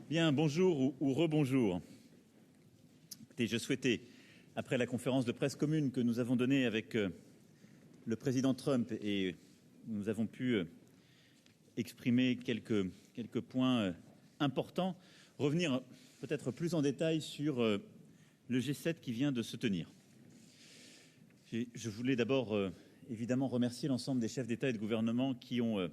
Bien, bonjour ou rebonjour. Écoutez, je souhaitais, après la conférence de presse commune que nous avons donnée avec le président Trump, et nous avons pu exprimer quelques points importants, revenir peut-être plus en détail sur le G7 qui vient de se tenir. Je voulais d'abord évidemment remercier l'ensemble des chefs d'État et de gouvernement qui ont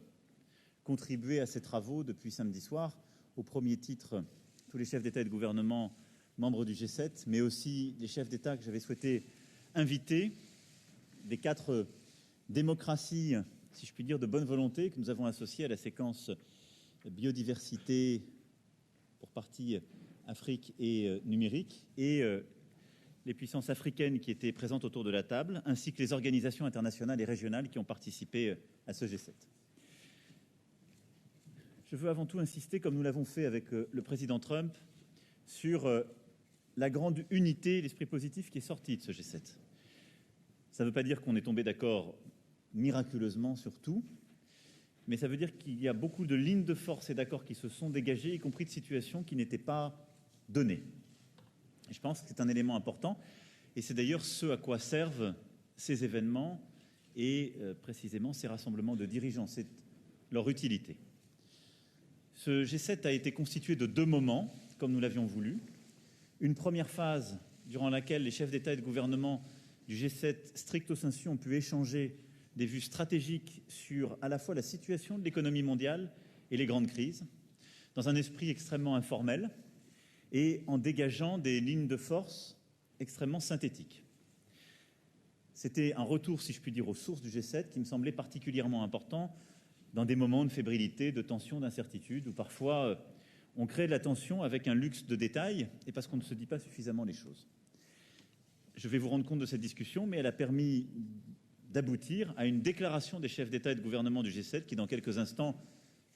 contribué à ces travaux depuis samedi soir. Au premier titre, tous les chefs d'État et de gouvernement membres du G7, mais aussi les chefs d'État que j'avais souhaité inviter, des 4 démocraties, si je puis dire, de bonne volonté que nous avons associées à la séquence biodiversité, pour partie Afrique et numérique, et les puissances africaines qui étaient présentes autour de la table, ainsi que les organisations internationales et régionales qui ont participé à ce G7. Je veux avant tout insister, comme nous l'avons fait avec le président Trump, sur la grande unité et l'esprit positif qui est sorti de ce G7. Ça ne veut pas dire qu'on est tombé d'accord miraculeusement sur tout, mais ça veut dire qu'il y a beaucoup de lignes de force et d'accords qui se sont dégagées, y compris de situations qui n'étaient pas données. Et je pense que c'est un élément important, et c'est d'ailleurs ce à quoi servent ces événements et précisément ces rassemblements de dirigeants. C'est leur utilité. Ce G7 a été constitué de 2 moments, comme nous l'avions voulu. Une première phase durant laquelle les chefs d'État et de gouvernement du G7 stricto sensu ont pu échanger des vues stratégiques sur à la fois la situation de l'économie mondiale et les grandes crises, dans un esprit extrêmement informel et en dégageant des lignes de force extrêmement synthétiques. C'était un retour, si je puis dire, aux sources du G7 qui me semblait particulièrement important dans des moments de fébrilité, de tension, d'incertitude, où parfois on crée de la tension avec un luxe de détails et parce qu'on ne se dit pas suffisamment les choses. Je vais vous rendre compte de cette discussion, mais elle a permis d'aboutir à une déclaration des chefs d'État et de gouvernement du G7 qui, dans quelques instants,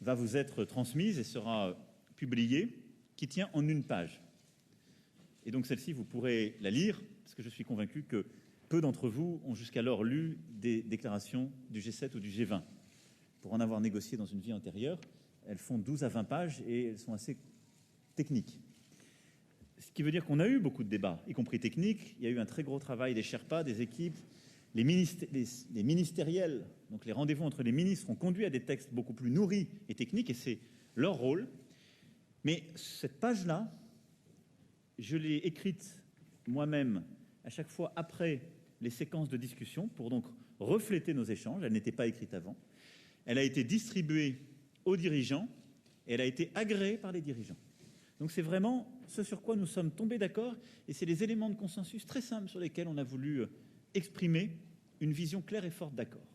va vous être transmise et sera publiée, qui tient en 1 page. Et donc celle-ci, vous pourrez la lire, parce que je suis convaincu que peu d'entre vous ont jusqu'alors lu des déclarations du G7 ou du G20. Pour en avoir négocié dans une vie antérieure, elles font 12 à 20 pages et elles sont assez techniques. Ce qui veut dire qu'on a eu beaucoup de débats, y compris techniques. Il y a eu un très gros travail des Sherpas, des équipes, les ministériels, donc les rendez-vous entre les ministres ont conduit à des textes beaucoup plus nourris et techniques, et c'est leur rôle. Mais cette page-là, je l'ai écrite moi-même à chaque fois après les séquences de discussion pour donc refléter nos échanges. Elle n'était pas écrite avant. Elle a été distribuée aux dirigeants et elle a été agréée par les dirigeants. Donc c'est vraiment ce sur quoi nous sommes tombés d'accord et c'est les éléments de consensus très simples sur lesquels on a voulu exprimer une vision claire et forte d'accord.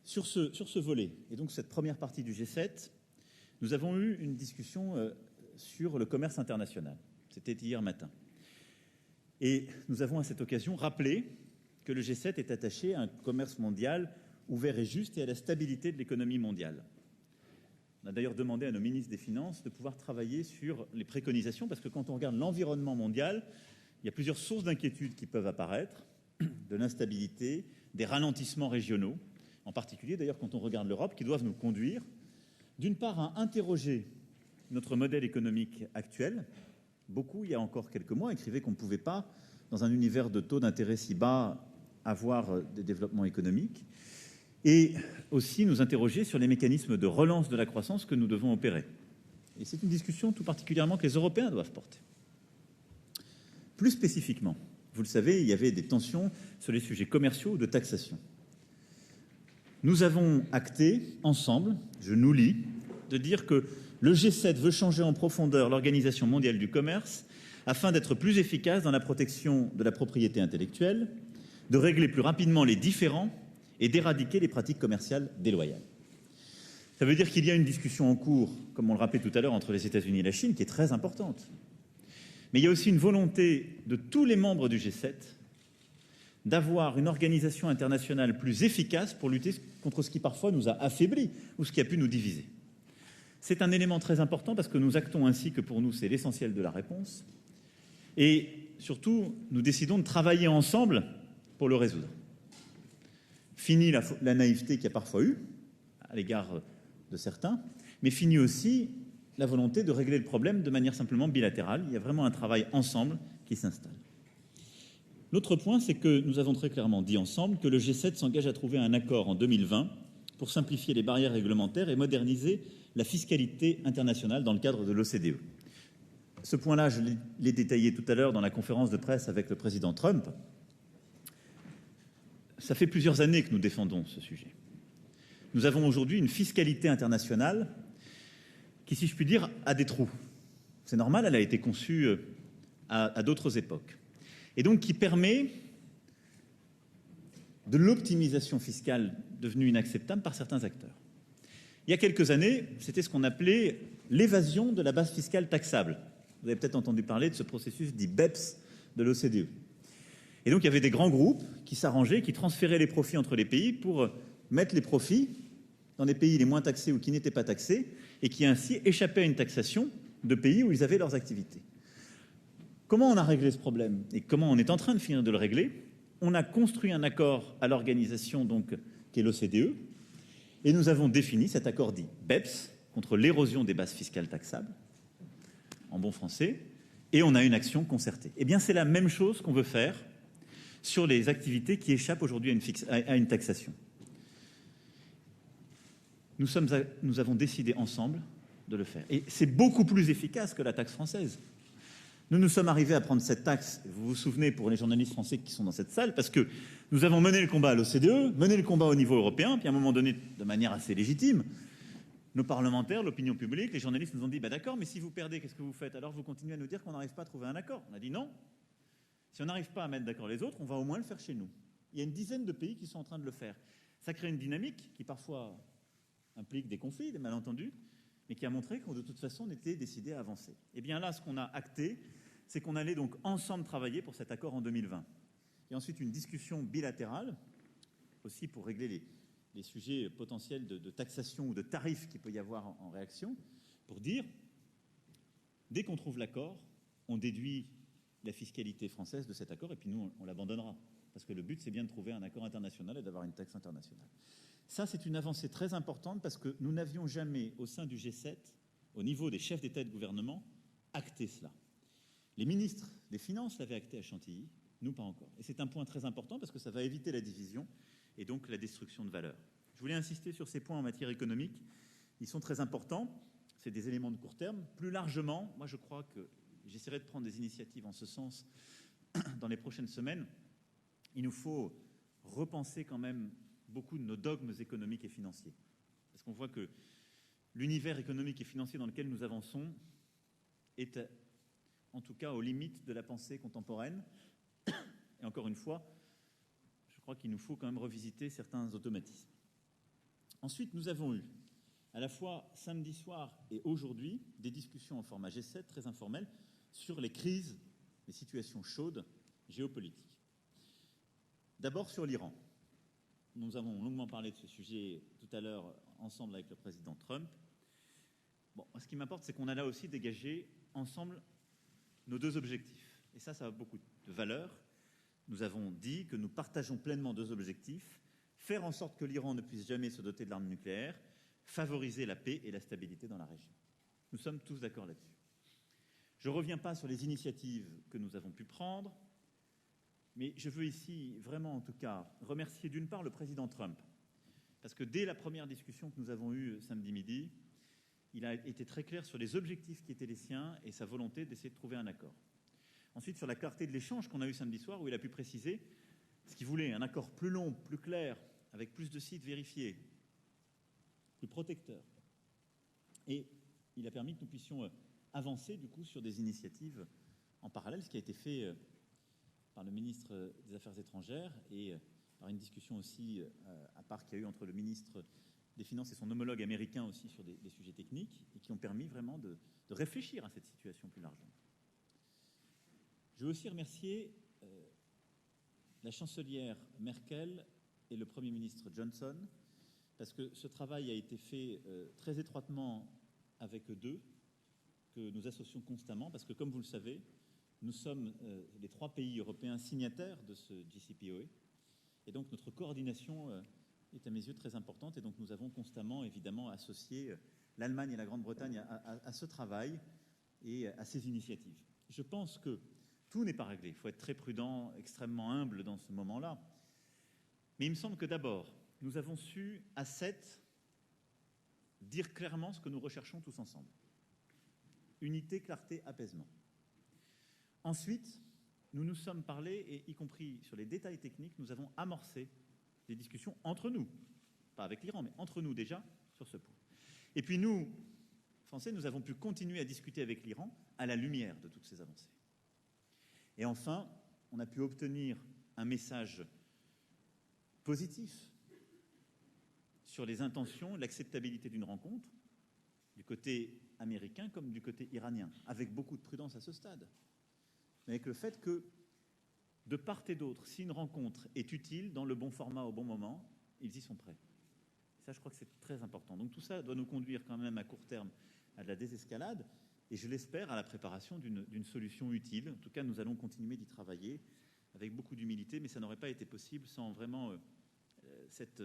Sur ce volet, et donc cette première partie du G7, nous avons eu une discussion sur le commerce international. C'était hier matin. Et nous avons à cette occasion rappelé que le G7 est attaché à un commerce mondial ouvert et juste et à la stabilité de l'économie mondiale. On a d'ailleurs demandé à nos ministres des Finances de pouvoir travailler sur les préconisations, parce que quand on regarde l'environnement mondial, il y a plusieurs sources d'inquiétude qui peuvent apparaître, de l'instabilité, des ralentissements régionaux, en particulier d'ailleurs quand on regarde l'Europe, qui doivent nous conduire, d'une part, à interroger notre modèle économique actuel. Beaucoup, il y a encore quelques mois, écrivaient qu'on ne pouvait pas, dans un univers de taux d'intérêt si bas, avoir des développements économiques. Et aussi nous interroger sur les mécanismes de relance de la croissance que nous devons opérer. Et c'est une discussion tout particulièrement que les Européens doivent porter. Plus spécifiquement, vous le savez, il y avait des tensions sur les sujets commerciaux ou de taxation. Nous avons acté ensemble, je nous lis, de dire que le G7 veut changer en profondeur l'Organisation mondiale du commerce afin d'être plus efficace dans la protection de la propriété intellectuelle, de régler plus rapidement les différends et d'éradiquer les pratiques commerciales déloyales. Ça veut dire qu'il y a une discussion en cours, comme on le rappelait tout à l'heure, entre les États-Unis et la Chine, qui est très importante. Mais il y a aussi une volonté de tous les membres du G7 d'avoir une organisation internationale plus efficace pour lutter contre ce qui parfois nous a affaiblis ou ce qui a pu nous diviser. C'est un élément très important parce que nous actons ainsi que pour nous c'est l'essentiel de la réponse. Et surtout, nous décidons de travailler ensemble pour le résoudre. Fini la naïveté qu'il y a parfois eu à l'égard de certains, mais fini aussi la volonté de régler le problème de manière simplement bilatérale. Il y a vraiment un travail ensemble qui s'installe. L'autre point, c'est que nous avons très clairement dit ensemble que le G7 s'engage à trouver un accord en 2020 pour simplifier les barrières réglementaires et moderniser la fiscalité internationale dans le cadre de l'OCDE. Ce point-là, je l'ai détaillé tout à l'heure dans la conférence de presse avec le président Trump. Ça fait plusieurs années que nous défendons ce sujet. Nous avons aujourd'hui une fiscalité internationale qui, si je puis dire, a des trous. C'est normal, elle a été conçue à d'autres époques. Et donc qui permet de l'optimisation fiscale devenue inacceptable par certains acteurs. Il y a quelques années, c'était ce qu'on appelait l'évasion de la base fiscale taxable. Vous avez peut-être entendu parler de ce processus dit BEPS de l'OCDE. Et donc il y avait des grands groupes qui s'arrangeaient, qui transféraient les profits entre les pays pour mettre les profits dans des pays les moins taxés ou qui n'étaient pas taxés et qui ainsi échappaient à une taxation de pays où ils avaient leurs activités. Comment on a réglé ce problème et comment on est en train de finir de le régler? On a construit un accord à l'organisation donc qui est l'OCDE et nous avons défini cet accord dit BEPS contre l'érosion des bases fiscales taxables en bon français et on a une action concertée. Eh bien c'est la même chose qu'on veut faire sur les activités qui échappent aujourd'hui à une taxation. Nous avons décidé ensemble de le faire. Et c'est beaucoup plus efficace que la taxe française. Nous nous sommes arrivés à prendre cette taxe, vous vous souvenez pour les journalistes français qui sont dans cette salle, parce que nous avons mené le combat à l'OCDE, mené le combat au niveau européen, puis à un moment donné, de manière assez légitime, nos parlementaires, l'opinion publique, les journalistes nous ont dit « d'accord, mais si vous perdez, qu'est-ce que vous faites ?» Alors vous continuez à nous dire qu'on n'arrive pas à trouver un accord. On a dit non. Si on n'arrive pas à mettre d'accord les autres, on va au moins le faire chez nous. Il y a une dizaine de pays qui sont en train de le faire. Ça crée une dynamique qui parfois implique des conflits, des malentendus, mais qui a montré qu'on de toute façon on était décidé à avancer. Et bien là, ce qu'on a acté, c'est qu'on allait donc ensemble travailler pour cet accord en 2020. Et ensuite une discussion bilatérale, aussi pour régler les sujets potentiels de taxation ou de tarifs qu'il peut y avoir en réaction, pour dire, dès qu'on trouve l'accord, on déduit la fiscalité française de cet accord et puis nous, on l'abandonnera. Parce que le but, c'est bien de trouver un accord international et d'avoir une taxe internationale. Ça, c'est une avancée très importante parce que nous n'avions jamais, au sein du G7, au niveau des chefs d'État et de gouvernement, acté cela. Les ministres des Finances l'avaient acté à Chantilly, nous pas encore. Et c'est un point très important parce que ça va éviter la division et donc la destruction de valeur. Je voulais insister sur ces points en matière économique. Ils sont très importants. C'est des éléments de court terme. Plus largement, moi je crois que j'essaierai de prendre des initiatives en ce sens dans les prochaines semaines. Il nous faut repenser quand même beaucoup de nos dogmes économiques et financiers. Parce qu'on voit que l'univers économique et financier dans lequel nous avançons est en tout cas aux limites de la pensée contemporaine. Et encore une fois, je crois qu'il nous faut quand même revisiter certains automatismes. Ensuite, nous avons eu, à la fois samedi soir et aujourd'hui, des discussions en format G7 très informelles sur les crises, les situations chaudes géopolitiques. D'abord sur l'Iran. Nous avons longuement parlé de ce sujet tout à l'heure ensemble avec le président Trump. Bon, ce qui m'importe, c'est qu'on a là aussi dégagé ensemble nos deux objectifs. Et ça a beaucoup de valeur. Nous avons dit que nous partageons pleinement deux objectifs. Faire en sorte que l'Iran ne puisse jamais se doter de l'arme nucléaire, favoriser la paix et la stabilité dans la région. Nous sommes tous d'accord là-dessus. Je ne reviens pas sur les initiatives que nous avons pu prendre, mais je veux ici vraiment en tout cas remercier d'une part le président Trump, parce que dès la première discussion que nous avons eue samedi midi, il a été très clair sur les objectifs qui étaient les siens et sa volonté d'essayer de trouver un accord. Ensuite, sur la clarté de l'échange qu'on a eu samedi soir, où il a pu préciser ce qu'il voulait, un accord plus long, plus clair, avec plus de sites vérifiés, plus protecteur. Et il a permis que nous puissions avancer du coup sur des initiatives en parallèle, ce qui a été fait par le ministre des Affaires étrangères et par une discussion aussi à part qu'il y a eu entre le ministre des Finances et son homologue américain aussi sur des sujets techniques et qui ont permis vraiment de réfléchir à cette situation plus largement. Je veux aussi remercier la chancelière Merkel et le Premier ministre Johnson parce que ce travail a été fait très étroitement avec eux deux, que nous associons constamment, parce que comme vous le savez, nous sommes les 3 pays européens signataires de ce JCPOA, et donc notre coordination est à mes yeux très importante, et donc nous avons constamment évidemment associé l'Allemagne et la Grande-Bretagne à ce travail et à ces initiatives. Je pense que tout n'est pas réglé. Il faut être très prudent, extrêmement humble dans ce moment-là. Mais il me semble que d'abord, nous avons su à 7 dire clairement ce que nous recherchons tous ensemble. Unité, clarté, apaisement. Ensuite, nous nous sommes parlé, et y compris sur les détails techniques, nous avons amorcé des discussions entre nous, pas avec l'Iran, mais entre nous déjà, sur ce point. Et puis nous, Français, nous avons pu continuer à discuter avec l'Iran à la lumière de toutes ces avancées. Et enfin, on a pu obtenir un message positif sur les intentions, l'acceptabilité d'une rencontre, du côté américain comme du côté iranien, avec beaucoup de prudence à ce stade. Mais avec le fait que, de part et d'autre, si une rencontre est utile, dans le bon format, au bon moment, ils y sont prêts. Ça, je crois que c'est très important. Donc tout ça doit nous conduire quand même à court terme à de la désescalade, et je l'espère à la préparation d'une solution utile. En tout cas, nous allons continuer d'y travailler avec beaucoup d'humilité, mais ça n'aurait pas été possible sans vraiment cette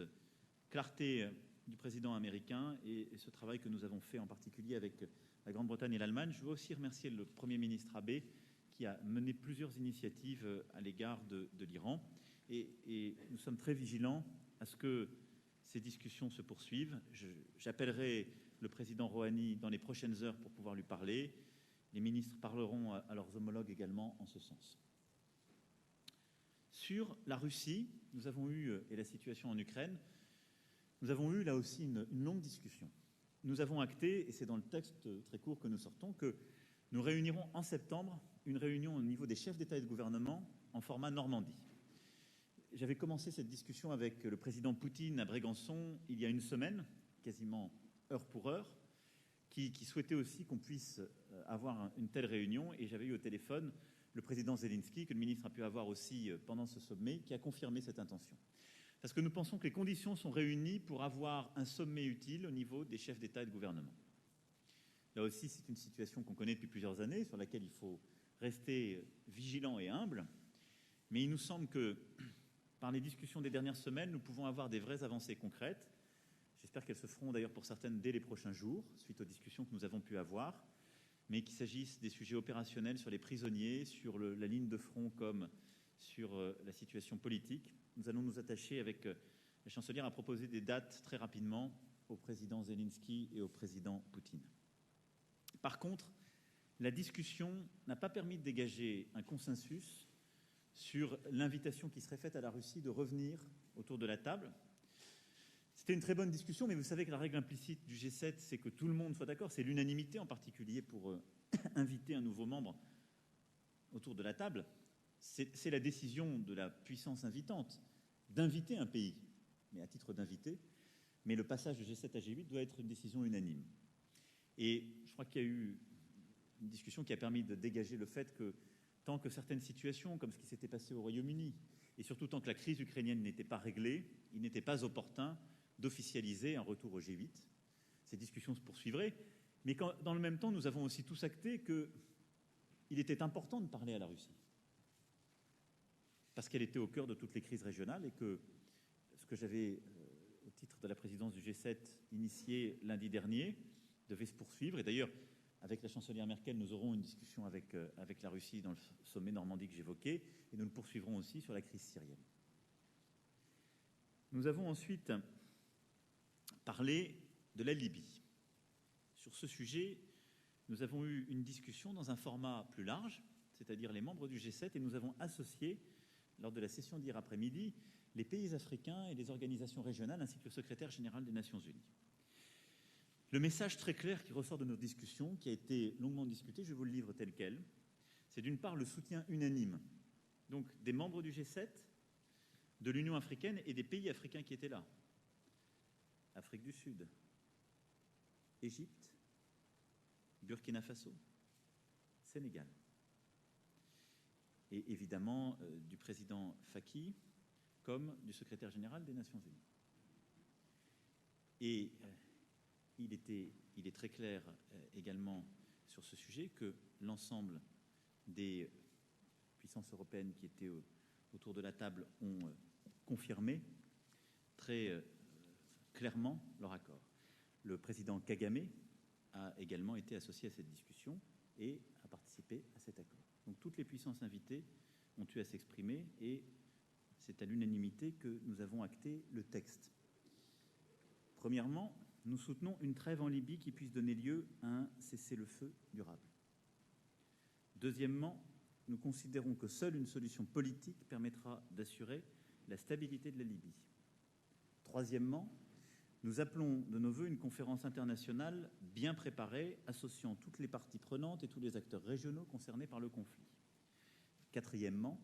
clarté du président américain et ce travail que nous avons fait en particulier avec la Grande-Bretagne et l'Allemagne. Je veux aussi remercier le Premier ministre Abe qui a mené plusieurs initiatives à l'égard de l'Iran. Et nous sommes très vigilants à ce que ces discussions se poursuivent. J'appellerai le président Rouhani dans les prochaines heures pour pouvoir lui parler. Les ministres parleront à leurs homologues également en ce sens. Sur la Russie, nous avons eu, et la situation en Ukraine, nous avons eu là aussi une longue discussion. Nous avons acté, et c'est dans le texte très court que nous sortons, que nous réunirons en septembre une réunion au niveau des chefs d'État et de gouvernement en format Normandie. J'avais commencé cette discussion avec le président Poutine à Brégançon il y a une semaine, quasiment heure pour heure, qui souhaitait aussi qu'on puisse avoir une telle réunion. Et j'avais eu au téléphone le président Zelensky, que le ministre a pu avoir aussi pendant ce sommet, qui a confirmé cette intention. Parce que nous pensons que les conditions sont réunies pour avoir un sommet utile au niveau des chefs d'État et de gouvernement. Là aussi, c'est une situation qu'on connaît depuis plusieurs années, sur laquelle il faut rester vigilant et humble. Mais il nous semble que, par les discussions des dernières semaines, nous pouvons avoir des vraies avancées concrètes. J'espère qu'elles se feront d'ailleurs pour certaines dès les prochains jours, suite aux discussions que nous avons pu avoir, mais qu'il s'agisse des sujets opérationnels sur les prisonniers, sur la ligne de front comme sur la situation politique. Nous allons nous attacher avec la chancelière à proposer des dates très rapidement au président Zelensky et au président Poutine. Par contre, la discussion n'a pas permis de dégager un consensus sur l'invitation qui serait faite à la Russie de revenir autour de la table. C'était une très bonne discussion, mais vous savez que la règle implicite du G7, c'est que tout le monde soit d'accord. C'est l'unanimité en particulier pour inviter un nouveau membre autour de la table. C'est la décision de la puissance invitante d'inviter un pays, mais à titre d'invité. Mais le passage de G7 à G8 doit être une décision unanime. Et je crois qu'il y a eu une discussion qui a permis de dégager le fait que tant que certaines situations, comme ce qui s'était passé au Royaume-Uni, et surtout tant que la crise ukrainienne n'était pas réglée, il n'était pas opportun d'officialiser un retour au G8. Ces discussions se poursuivraient, mais dans le même temps, nous avons aussi tous acté qu'il était important de parler à la Russie, parce qu'elle était au cœur de toutes les crises régionales, et que ce que j'avais, au titre de la présidence du G7, initié lundi dernier, devait se poursuivre. Et d'ailleurs, avec la chancelière Merkel, nous aurons une discussion avec la Russie dans le sommet Normandie que j'évoquais, et nous le poursuivrons aussi sur la crise syrienne. Nous avons ensuite parlé de la Libye. Sur ce sujet, nous avons eu une discussion dans un format plus large, c'est-à-dire les membres du G7, et nous avons associé, lors de la session d'hier après-midi, les pays africains et les organisations régionales, ainsi que le secrétaire général des Nations Unies. Le message très clair qui ressort de nos discussions, qui a été longuement discuté, je vous le livre tel quel, c'est d'une part le soutien unanime donc des membres du G7, de l'Union africaine et des pays africains qui étaient là. Afrique du Sud, Égypte, Burkina Faso, Sénégal. Et évidemment du président Faki comme du secrétaire général des Nations Unies. Et il est très clair également sur ce sujet que l'ensemble des puissances européennes qui étaient autour de la table ont confirmé très clairement leur accord. Le président Kagame a également été associé à cette discussion et a participé à cet accord. Donc toutes les puissances invitées ont eu à s'exprimer et c'est à l'unanimité que nous avons acté le texte. Premièrement, nous soutenons une trêve en Libye qui puisse donner lieu à un cessez-le-feu durable. Deuxièmement, nous considérons que seule une solution politique permettra d'assurer la stabilité de la Libye. Troisièmement, nous appelons de nos voeux une conférence internationale bien préparée, associant toutes les parties prenantes et tous les acteurs régionaux concernés par le conflit. Quatrièmement,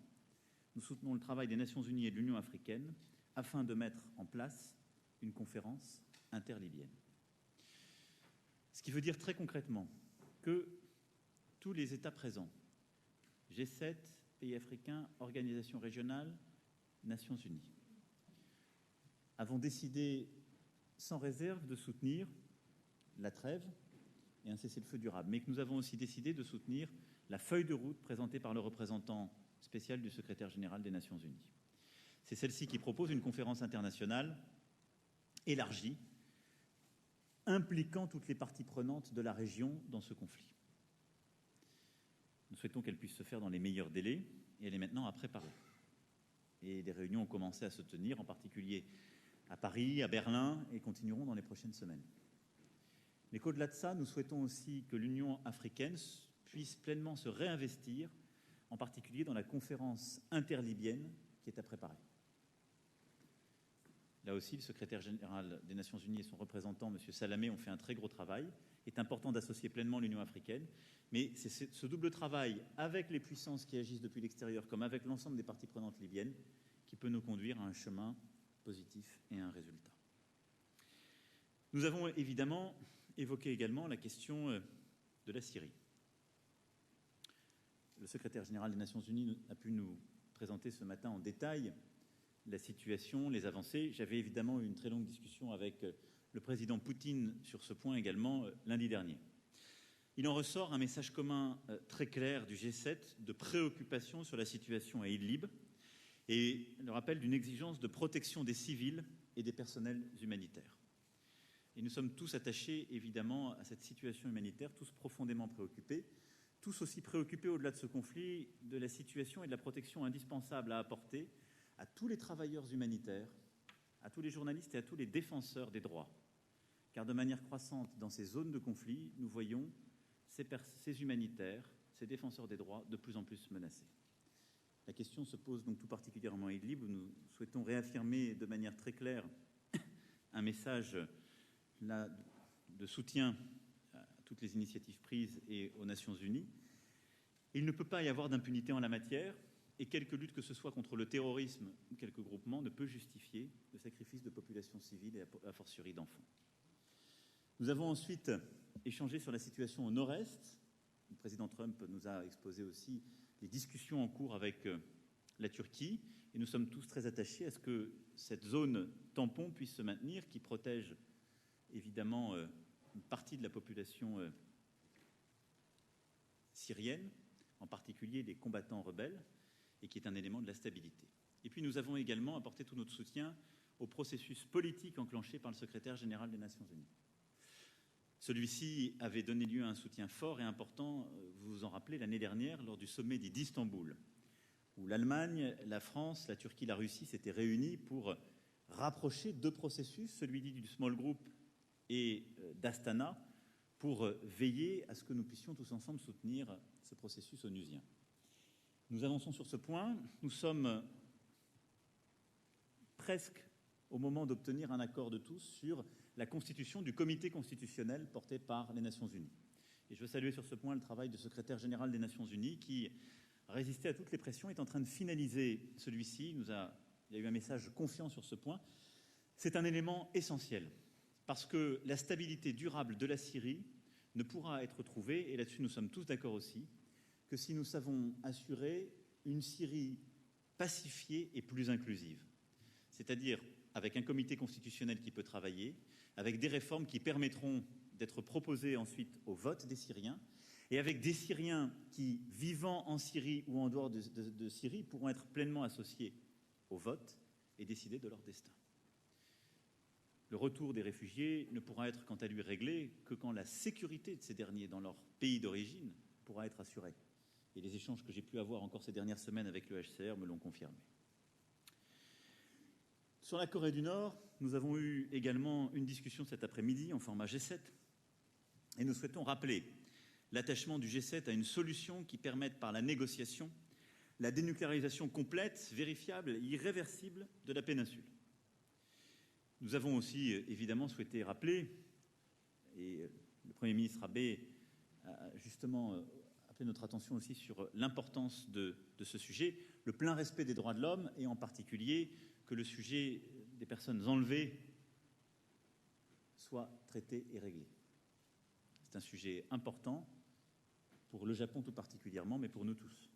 nous soutenons le travail des Nations Unies et de l'Union africaine afin de mettre en place une conférence interlibyenne. Ce qui veut dire très concrètement que tous les États présents, G7, pays africains, organisations régionales, Nations Unies, avons décidé sans réserve de soutenir la trêve et un cessez-le-feu durable, mais que nous avons aussi décidé de soutenir la feuille de route présentée par le représentant spécial du secrétaire général des Nations Unies. C'est celle-ci qui propose une conférence internationale élargie, impliquant toutes les parties prenantes de la région dans ce conflit. Nous souhaitons qu'elle puisse se faire dans les meilleurs délais et elle est maintenant à préparer. Et des réunions ont commencé à se tenir, en particulier à Paris, à Berlin, et continueront dans les prochaines semaines. Mais qu'au-delà de ça, nous souhaitons aussi que l'Union africaine puisse pleinement se réinvestir, en particulier dans la conférence interlibyenne qui est à préparer. Là aussi, le secrétaire général des Nations Unies et son représentant, M. Salamé, ont fait un très gros travail. Il est important d'associer pleinement l'Union africaine, mais c'est ce double travail avec les puissances qui agissent depuis l'extérieur, comme avec l'ensemble des parties prenantes libyennes, qui peut nous conduire à un chemin positif et à un résultat. Nous avons évidemment évoqué également la question de la Syrie. Le secrétaire général des Nations Unies a pu nous présenter ce matin en détail la situation, les avancées. J'avais évidemment eu une très longue discussion avec le président Poutine sur ce point également lundi dernier. Il en ressort un message commun très clair du G7 de préoccupation sur la situation à Idlib et le rappel d'une exigence de protection des civils et des personnels humanitaires. Et nous sommes tous attachés évidemment à cette situation humanitaire, tous profondément préoccupés, tous aussi préoccupés au-delà de ce conflit de la situation et de la protection indispensable à apporter à tous les travailleurs humanitaires, à tous les journalistes et à tous les défenseurs des droits. Car de manière croissante, dans ces zones de conflit, nous voyons ces humanitaires, ces défenseurs des droits, de plus en plus menacés. La question se pose donc tout particulièrement à Idlib, où nous souhaitons réaffirmer de manière très claire un message là, de soutien à toutes les initiatives prises et aux Nations Unies. Il ne peut pas y avoir d'impunité en la matière. Et quelque lutte que ce soit contre le terrorisme ou quelques groupements ne peut justifier le sacrifice de populations civiles et a fortiori d'enfants. Nous avons ensuite échangé sur la situation au nord-est. Le président Trump nous a exposé aussi les discussions en cours avec la Turquie et nous sommes tous très attachés à ce que cette zone tampon puisse se maintenir, qui protège évidemment une partie de la population syrienne, en particulier les combattants rebelles, et qui est un élément de la stabilité. Et puis nous avons également apporté tout notre soutien au processus politique enclenché par le secrétaire général des Nations Unies. Celui-ci avait donné lieu à un soutien fort et important, vous vous en rappelez, l'année dernière, lors du sommet d'Istanbul, où l'Allemagne, la France, la Turquie, la Russie s'étaient réunis pour rapprocher deux processus, celui dit du Small Group et d'Astana, pour veiller à ce que nous puissions tous ensemble soutenir ce processus onusien. Nous avançons sur ce point. Nous sommes presque au moment d'obtenir un accord de tous sur la constitution du comité constitutionnel porté par les Nations Unies. Et je veux saluer sur ce point le travail du secrétaire général des Nations Unies qui, résisté à toutes les pressions, est en train de finaliser celui-ci. Il y a eu un message confiant sur ce point. C'est un élément essentiel parce que la stabilité durable de la Syrie ne pourra être trouvée, et là-dessus nous sommes tous d'accord aussi, que si nous savons assurer une Syrie pacifiée et plus inclusive, c'est-à-dire avec un comité constitutionnel qui peut travailler, avec des réformes qui permettront d'être proposées ensuite au vote des Syriens, et avec des Syriens qui, vivant en Syrie ou en dehors de Syrie, pourront être pleinement associés au vote et décider de leur destin. Le retour des réfugiés ne pourra être quant à lui réglé que quand la sécurité de ces derniers dans leur pays d'origine pourra être assurée. Et les échanges que j'ai pu avoir encore ces dernières semaines avec le HCR me l'ont confirmé. Sur la Corée du Nord, nous avons eu également une discussion cet après-midi en format G7 et nous souhaitons rappeler l'attachement du G7 à une solution qui permette par la négociation la dénucléarisation complète, vérifiable et irréversible de la péninsule. Nous avons aussi évidemment souhaité rappeler, et le Premier ministre Abe a justement appelé notre attention aussi sur l'importance de ce sujet, le plein respect des droits de l'homme et en particulier que le sujet des personnes enlevées soit traité et réglé. C'est un sujet important pour le Japon tout particulièrement, mais pour nous tous.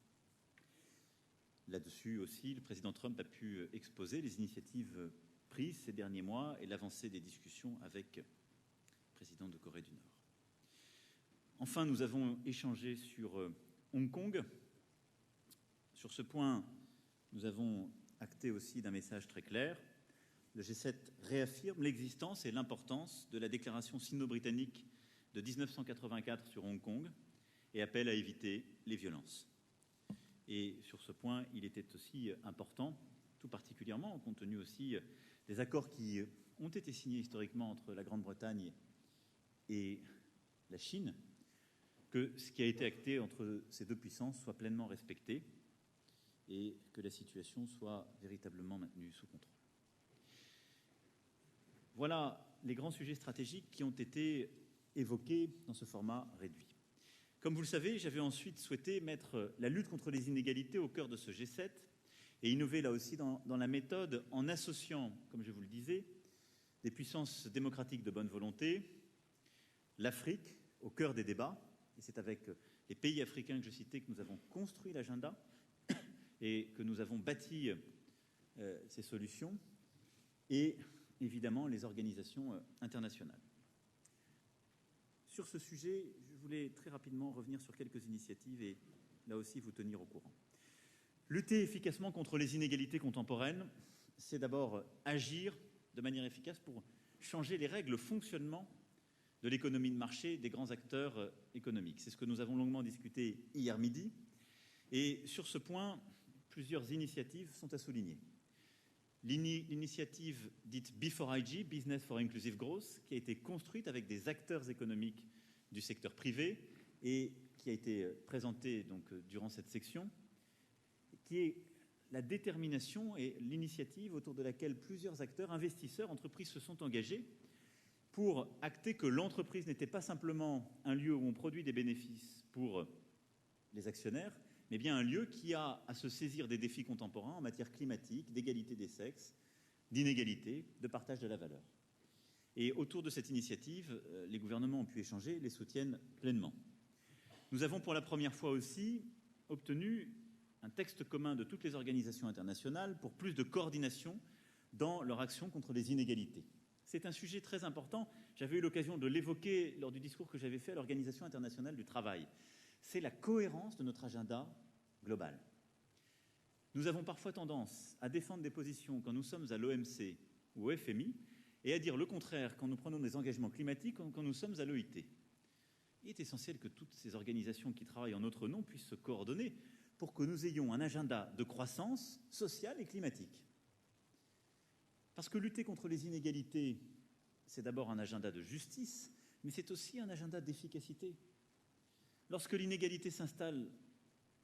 Là-dessus aussi, le président Trump a pu exposer les initiatives prises ces derniers mois et l'avancée des discussions avec le président de Corée du Nord. Enfin, nous avons échangé sur Hong Kong. Sur ce point, nous avons acté aussi d'un message très clair. Le G7 réaffirme l'existence et l'importance de la déclaration sino-britannique de 1984 sur Hong Kong et appelle à éviter les violences. Et sur ce point, il était aussi important, tout particulièrement, compte tenu aussi des accords qui ont été signés historiquement entre la Grande-Bretagne et la Chine, que ce qui a été acté entre ces deux puissances soit pleinement respecté et que la situation soit véritablement maintenue sous contrôle. Voilà les grands sujets stratégiques qui ont été évoqués dans ce format réduit. Comme vous le savez, j'avais ensuite souhaité mettre la lutte contre les inégalités au cœur de ce G7 et innover là aussi dans la méthode en associant, comme je vous le disais, des puissances démocratiques de bonne volonté, l'Afrique au cœur des débats, et c'est avec les pays africains que je citais que nous avons construit l'agenda et que nous avons bâti ces solutions, et évidemment les organisations internationales. Sur ce sujet, je voulais très rapidement revenir sur quelques initiatives et là aussi vous tenir au courant. Lutter efficacement contre les inégalités contemporaines, c'est d'abord agir de manière efficace pour changer les règles, le fonctionnement de l'économie de marché des grands acteurs économiques. C'est ce que nous avons longuement discuté hier midi. Et sur ce point, plusieurs initiatives sont à souligner. L'initiative dite B4IG, Business for Inclusive Growth, qui a été construite avec des acteurs économiques du secteur privé et qui a été présentée donc, durant cette section, qui est la détermination et l'initiative autour de laquelle plusieurs acteurs, investisseurs, entreprises se sont engagés pour acter que l'entreprise n'était pas simplement un lieu où on produit des bénéfices pour les actionnaires, mais bien un lieu qui a à se saisir des défis contemporains en matière climatique, d'égalité des sexes, d'inégalité, de partage de la valeur. Et autour de cette initiative, les gouvernements ont pu échanger, les soutiennent pleinement. Nous avons pour la première fois aussi obtenu un texte commun de toutes les organisations internationales pour plus de coordination dans leur action contre les inégalités. C'est un sujet très important. J'avais eu l'occasion de l'évoquer lors du discours que j'avais fait à l'Organisation internationale du travail. C'est la cohérence de notre agenda global. Nous avons parfois tendance à défendre des positions quand nous sommes à l'OMC ou au FMI et à dire le contraire quand nous prenons des engagements climatiques ou quand nous sommes à l'OIT. Il est essentiel que toutes ces organisations qui travaillent en notre nom puissent se coordonner pour que nous ayons un agenda de croissance sociale et climatique. Parce que lutter contre les inégalités, c'est d'abord un agenda de justice, mais c'est aussi un agenda d'efficacité. Lorsque l'inégalité s'installe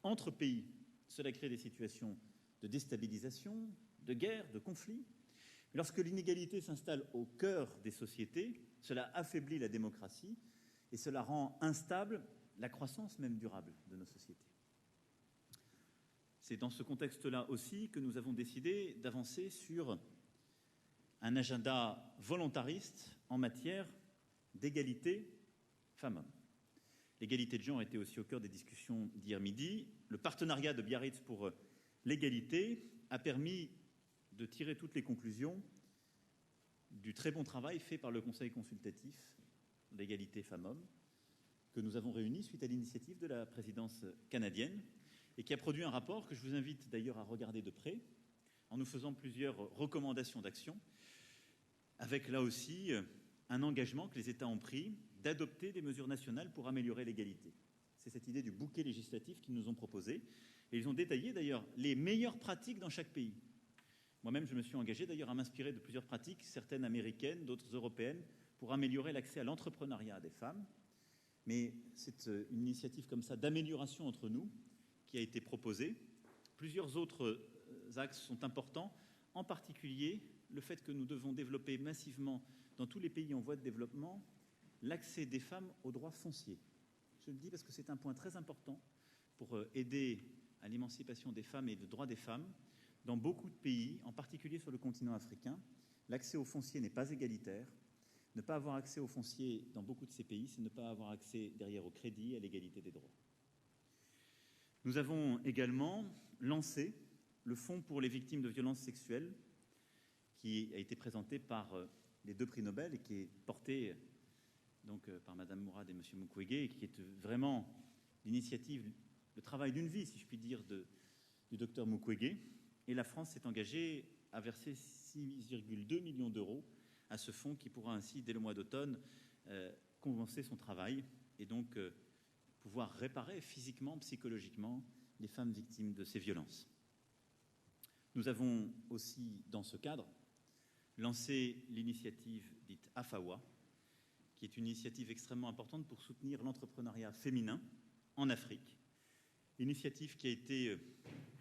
entre pays, cela crée des situations de déstabilisation, de guerre, de conflit. Lorsque l'inégalité s'installe au cœur des sociétés, cela affaiblit la démocratie et cela rend instable la croissance même durable de nos sociétés. C'est dans ce contexte-là aussi que nous avons décidé d'avancer sur un agenda volontariste en matière d'égalité femmes-hommes. L'égalité de genre était aussi au cœur des discussions d'hier midi. Le partenariat de Biarritz pour l'égalité a permis de tirer toutes les conclusions du très bon travail fait par le Conseil consultatif d'égalité femmes-hommes que nous avons réuni suite à l'initiative de la présidence canadienne et qui a produit un rapport que je vous invite d'ailleurs à regarder de près en nous faisant plusieurs recommandations d'action avec là aussi un engagement que les États ont pris d'adopter des mesures nationales pour améliorer l'égalité. C'est cette idée du bouquet législatif qu'ils nous ont proposé. Et ils ont détaillé d'ailleurs les meilleures pratiques dans chaque pays. Moi-même, je me suis engagé d'ailleurs à m'inspirer de plusieurs pratiques, certaines américaines, d'autres européennes, pour améliorer l'accès à l'entrepreneuriat des femmes. Mais c'est une initiative comme ça d'amélioration entre nous qui a été proposée. Plusieurs autres axes sont importants, en particulier le fait que nous devons développer massivement dans tous les pays en voie de développement l'accès des femmes aux droits fonciers. Je le dis parce que c'est un point très important pour aider à l'émancipation des femmes et le droit des femmes. Dans beaucoup de pays, en particulier sur le continent africain, l'accès au foncier n'est pas égalitaire. Ne pas avoir accès au foncier dans beaucoup de ces pays, c'est ne pas avoir accès derrière au crédit et à l'égalité des droits. Nous avons également lancé le Fonds pour les victimes de violences sexuelles, qui a été présenté par les 2 prix Nobel et qui est porté donc, par Mme Mourad et M. Mukwege, et qui est vraiment l'initiative, le travail d'une vie, si je puis dire, du docteur Mukwege. Et la France s'est engagée à verser 6,2 millions d'euros à ce fonds qui pourra ainsi, dès le mois d'automne, compenser son travail et donc pouvoir réparer physiquement, psychologiquement les femmes victimes de ces violences. Nous avons aussi, dans ce cadre, lancé l'initiative dite AFAWA, qui est une initiative extrêmement importante pour soutenir l'entrepreneuriat féminin en Afrique. Initiative qui a été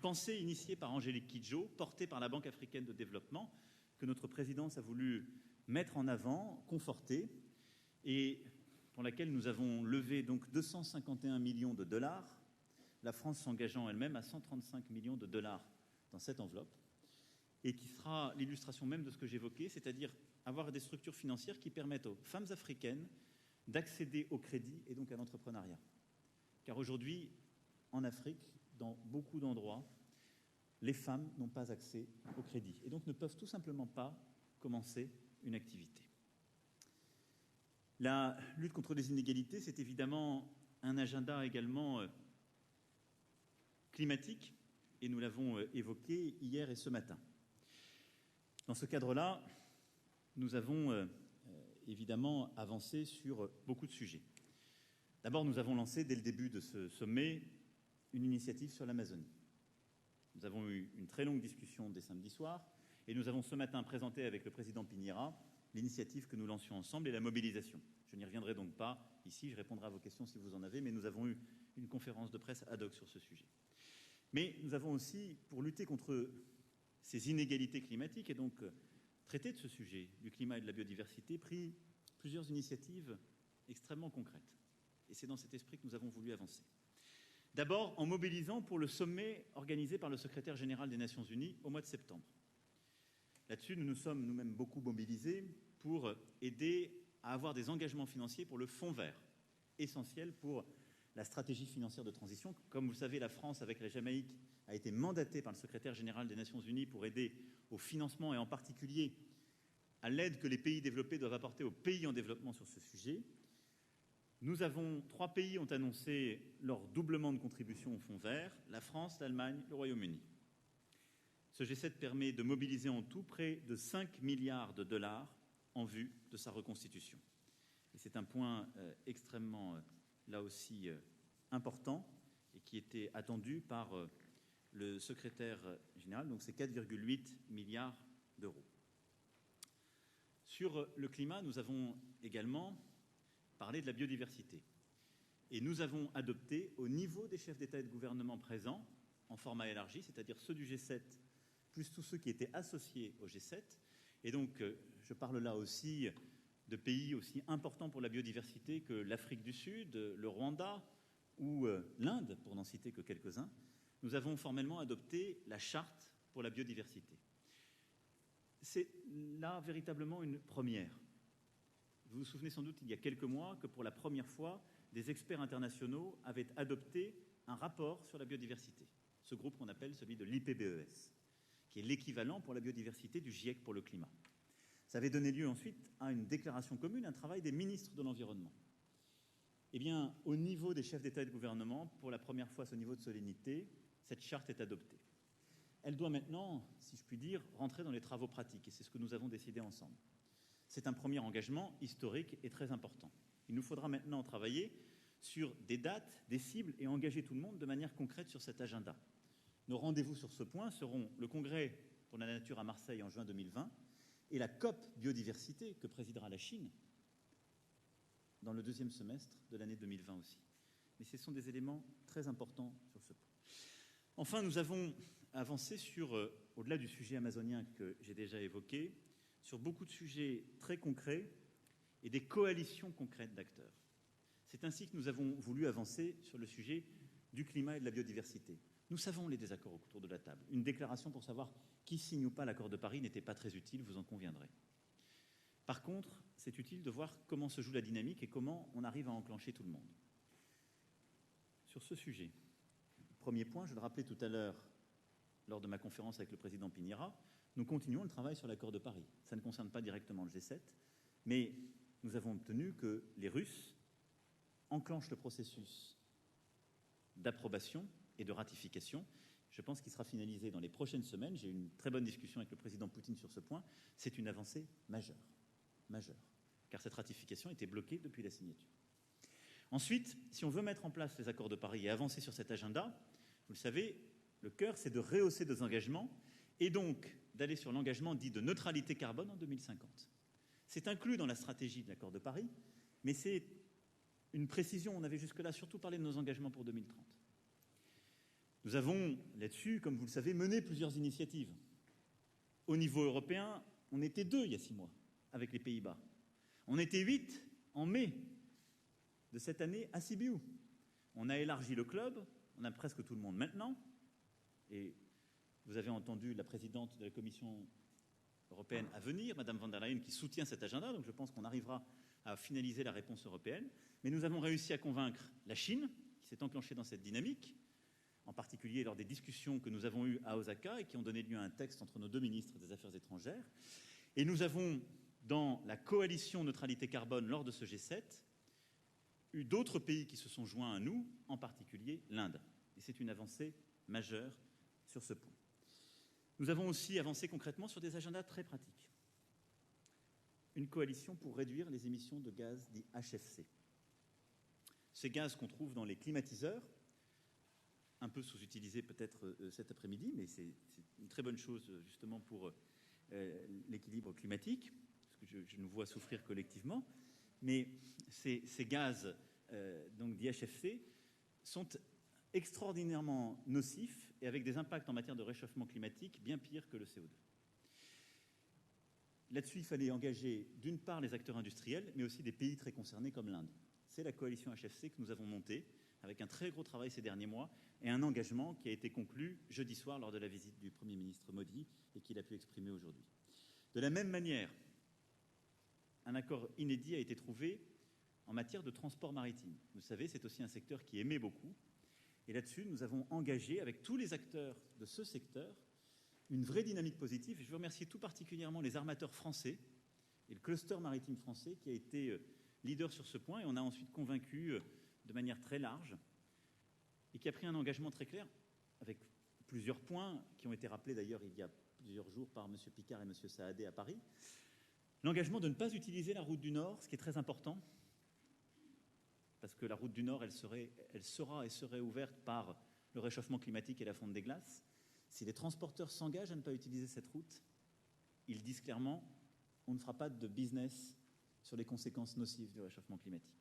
pensée, initiée par Angélique Kidjo, portée par la Banque africaine de développement, que notre présidence a voulu mettre en avant, conforter, et pour laquelle nous avons levé donc 251 millions de dollars, la France s'engageant elle-même à 135 millions de dollars dans cette enveloppe, et qui sera l'illustration même de ce que j'évoquais, c'est-à-dire avoir des structures financières qui permettent aux femmes africaines d'accéder au crédit et donc à l'entrepreneuriat. Car aujourd'hui, en Afrique, dans beaucoup d'endroits, les femmes n'ont pas accès au crédit et donc ne peuvent tout simplement pas commencer une activité. La lutte contre les inégalités, c'est évidemment un agenda également climatique, et nous l'avons évoqué hier et ce matin. Dans ce cadre-là, nous avons évidemment avancé sur beaucoup de sujets. D'abord, nous avons lancé, dès le début de ce sommet, une initiative sur l'Amazonie. Nous avons eu une très longue discussion dès samedi soir, et nous avons ce matin présenté avec le président Piñera l'initiative que nous lancions ensemble et la mobilisation. Je n'y reviendrai donc pas ici, je répondrai à vos questions si vous en avez, mais nous avons eu une conférence de presse ad hoc sur ce sujet. Mais nous avons aussi, pour lutter contre ces inégalités climatiques et donc traiter de ce sujet du climat et de la biodiversité, pris plusieurs initiatives extrêmement concrètes. Et c'est dans cet esprit que nous avons voulu avancer. D'abord, en mobilisant pour le sommet organisé par le secrétaire général des Nations Unies au mois de septembre. Là-dessus, nous nous sommes nous-mêmes beaucoup mobilisés pour aider à avoir des engagements financiers pour le Fonds vert, essentiel pour la stratégie financière de transition. Comme vous le savez, la France, avec la Jamaïque, a été mandatée par le secrétaire général des Nations Unies pour aider au financement et en particulier à l'aide que les pays développés doivent apporter aux pays en développement sur ce sujet. 3 pays ont annoncé leur doublement de contribution au Fonds vert, la France, l'Allemagne, le Royaume-Uni. Ce G7 permet de mobiliser en tout près de 5 milliards de dollars en vue de sa reconstitution. Et c'est un point extrêmement, là aussi, important et qui était attendu par le secrétaire général, donc c'est 4,8 milliards d'euros. Sur le climat, nous avons également parlé de la biodiversité. Et nous avons adopté, au niveau des chefs d'État et de gouvernement présents, en format élargi, c'est-à-dire ceux du G7, plus tous ceux qui étaient associés au G7. Et donc, je parle là aussi de pays aussi importants pour la biodiversité que l'Afrique du Sud, le Rwanda ou l'Inde, pour n'en citer que quelques-uns. Nous avons formellement adopté la charte pour la biodiversité. C'est là véritablement une première. Vous vous souvenez sans doute, il y a quelques mois, que pour la première fois, des experts internationaux avaient adopté un rapport sur la biodiversité. Ce groupe qu'on appelle celui de l'IPBES, qui est l'équivalent pour la biodiversité du GIEC pour le climat. Ça avait donné lieu ensuite à une déclaration commune, un travail des ministres de l'Environnement. Eh bien, au niveau des chefs d'État et de gouvernement, pour la première fois à ce niveau de solennité, cette charte est adoptée. Elle doit maintenant, si je puis dire, rentrer dans les travaux pratiques, et c'est ce que nous avons décidé ensemble. C'est un premier engagement historique et très important. Il nous faudra maintenant travailler sur des dates, des cibles et engager tout le monde de manière concrète sur cet agenda. Nos rendez-vous sur ce point seront le Congrès pour la nature à Marseille en juin 2020 et la COP biodiversité que présidera la Chine dans le deuxième semestre de l'année 2020 aussi. Mais ce sont des éléments très importants sur ce point. Enfin, nous avons avancé sur, au-delà du sujet amazonien que j'ai déjà évoqué, sur beaucoup de sujets très concrets et des coalitions concrètes d'acteurs. C'est ainsi que nous avons voulu avancer sur le sujet du climat et de la biodiversité. Nous savons les désaccords autour de la table. Une déclaration pour savoir qui signe ou pas l'accord de Paris n'était pas très utile, vous en conviendrez. Par contre, c'est utile de voir comment se joue la dynamique et comment on arrive à enclencher tout le monde. Sur ce sujet, premier point, je le rappelais tout à l'heure lors de ma conférence avec le président Piñera, nous continuons le travail sur l'accord de Paris. Ça ne concerne pas directement le G7, mais nous avons obtenu que les Russes enclenchent le processus d'approbation et de ratification. Je pense qu'il sera finalisé dans les prochaines semaines. J'ai eu une très bonne discussion avec le président Poutine sur ce point. C'est une avancée majeure, car cette ratification était bloquée depuis la signature. Ensuite, si on veut mettre en place les accords de Paris et avancer sur cet agenda, vous le savez, le cœur, c'est de rehausser nos engagements et donc d'aller sur l'engagement dit de neutralité carbone en 2050. C'est inclus dans la stratégie de l'accord de Paris, mais c'est une précision. On avait jusque-là surtout parlé de nos engagements pour 2030. Nous avons là-dessus, comme vous le savez, mené plusieurs initiatives. Au niveau européen, on était 2 il y a 6 mois avec les Pays-Bas. On était 8 en mai de cette année à Sibiu. On a élargi le club, on a presque tout le monde maintenant. Et vous avez entendu la présidente de la Commission européenne à venir, Madame von der Leyen, qui soutient cet agenda, donc je pense qu'on arrivera à finaliser la réponse européenne. Mais nous avons réussi à convaincre la Chine, qui s'est enclenchée dans cette dynamique, en particulier lors des discussions que nous avons eues à Osaka et qui ont donné lieu à un texte entre nos 2 ministres des Affaires étrangères. Et nous avons, dans la coalition neutralité carbone lors de ce G7, eu d'autres pays qui se sont joints à nous, en particulier l'Inde. Et c'est une avancée majeure sur ce point. Nous avons aussi avancé concrètement sur des agendas très pratiques. Une coalition pour réduire les émissions de gaz dits HFC. Ces gaz qu'on trouve dans les climatiseurs, un peu sous-utilisés peut-être cet après-midi, mais c'est une très bonne chose justement pour l'équilibre climatique, parce que je nous vois souffrir collectivement. Mais ces gaz donc dits HFC sont extraordinairement nocifs et avec des impacts en matière de réchauffement climatique bien pires que le CO2. Là-dessus, il fallait engager d'une part les acteurs industriels, mais aussi des pays très concernés comme l'Inde. C'est la coalition HFC que nous avons montée avec un très gros travail ces derniers mois et un engagement qui a été conclu jeudi soir lors de la visite du Premier ministre Modi et qu'il a pu exprimer aujourd'hui. De la même manière, un accord inédit a été trouvé en matière de transport maritime. Vous savez, c'est aussi un secteur qui émet beaucoup. Et là-dessus, nous avons engagé avec tous les acteurs de ce secteur une vraie dynamique positive. Et je veux remercier tout particulièrement les armateurs français et le cluster maritime français qui a été leader sur ce point. Et on a ensuite convaincu de manière très large et qui a pris un engagement très clair avec plusieurs points qui ont été rappelés d'ailleurs il y a plusieurs jours par M. Picard et M. Saadé à Paris. L'engagement de ne pas utiliser la route du Nord, ce qui est très important, parce que la route du Nord, elle sera et serait ouverte par le réchauffement climatique et la fonte des glaces. Si les transporteurs s'engagent à ne pas utiliser cette route, ils disent clairement on ne fera pas de business sur les conséquences nocives du réchauffement climatique.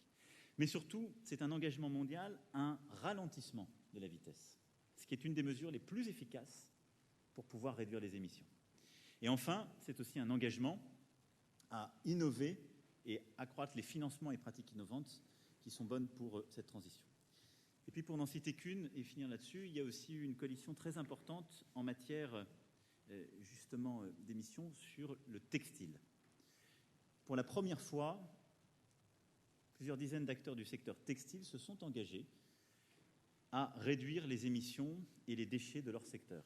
Mais surtout, c'est un engagement mondial, un ralentissement de la vitesse, ce qui est une des mesures les plus efficaces pour pouvoir réduire les émissions. Et enfin, c'est aussi un engagement à innover et accroître les financements et pratiques innovantes qui sont bonnes pour cette transition. Et puis pour n'en citer qu'une et finir là-dessus, il y a aussi une coalition très importante en matière justement d'émissions sur le textile. Pour la première fois, plusieurs dizaines d'acteurs du secteur textile se sont engagés à réduire les émissions et les déchets de leur secteur.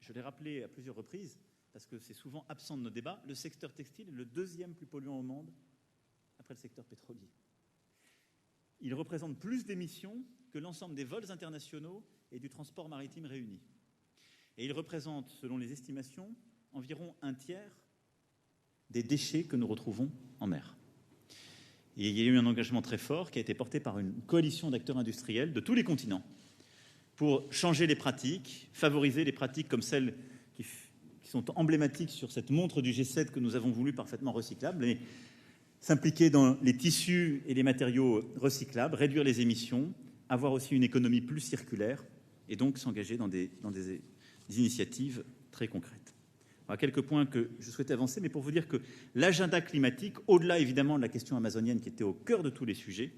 Je l'ai rappelé à plusieurs reprises, parce que c'est souvent absent de nos débats, le secteur textile est le 2e plus polluant au monde, après le secteur pétrolier. Il représente plus d'émissions que l'ensemble des vols internationaux et du transport maritime réunis. Et il représente, selon les estimations, environ un tiers des déchets que nous retrouvons en mer. Et il y a eu un engagement très fort qui a été porté par une coalition d'acteurs industriels de tous les continents pour changer les pratiques, favoriser les pratiques comme celles qui sont emblématiques sur cette montre du G7 que nous avons voulu parfaitement recyclable, et s'impliquer dans les tissus et les matériaux recyclables, réduire les émissions, avoir aussi une économie plus circulaire et donc s'engager dans des initiatives très concrètes. Voilà quelques points que je souhaitais avancer, mais pour vous dire que l'agenda climatique, au-delà évidemment de la question amazonienne qui était au cœur de tous les sujets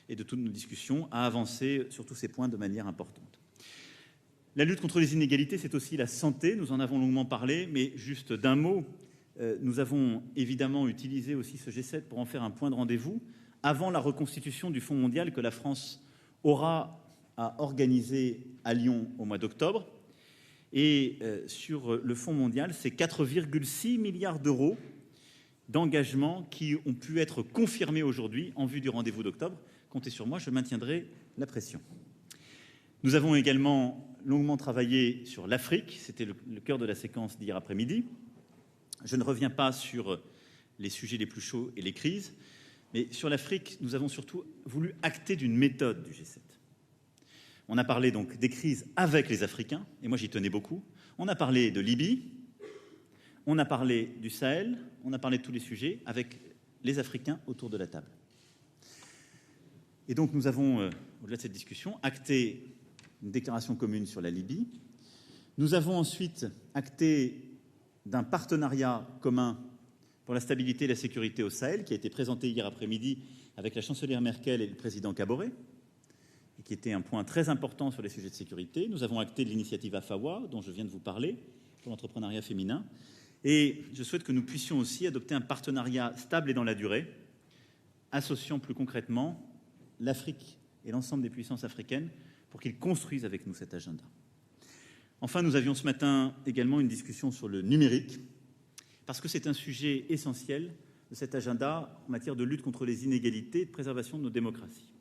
et de toutes nos discussions, a avancé sur tous ces points de manière importante. La lutte contre les inégalités, c'est aussi la santé. Nous en avons longuement parlé, mais juste d'un mot, nous avons évidemment utilisé aussi ce G7 pour en faire un point de rendez-vous avant la reconstitution du Fonds mondial que la France aura à organiser à Lyon au mois d'octobre. Et sur le Fonds mondial, c'est 4,6 milliards d'euros d'engagements qui ont pu être confirmés aujourd'hui en vue du rendez-vous d'octobre. Comptez sur moi, je maintiendrai la pression. Nous avons également longuement travaillé sur l'Afrique, c'était le cœur de la séquence d'hier après-midi. Je ne reviens pas sur les sujets les plus chauds et les crises, mais sur l'Afrique, nous avons surtout voulu acter d'une méthode du G7. On a parlé donc des crises avec les Africains, et moi j'y tenais beaucoup. On a parlé de Libye, on a parlé du Sahel, on a parlé de tous les sujets avec les Africains autour de la table. Et donc nous avons, au-delà de cette discussion, acté une déclaration commune sur la Libye. Nous avons ensuite acté d'un partenariat commun pour la stabilité et la sécurité au Sahel, qui a été présenté hier après-midi avec la chancelière Merkel et le président Kaboré, et qui était un point très important sur les sujets de sécurité. Nous avons acté de l'initiative AFAWA, dont je viens de vous parler, pour l'entrepreneuriat féminin. Et je souhaite que nous puissions aussi adopter un partenariat stable et dans la durée, associant plus concrètement l'Afrique et l'ensemble des puissances africaines pour qu'ils construisent avec nous cet agenda. Enfin, nous avions ce matin également une discussion sur le numérique, parce que c'est un sujet essentiel de cet agenda en matière de lutte contre les inégalités et de préservation de nos démocraties.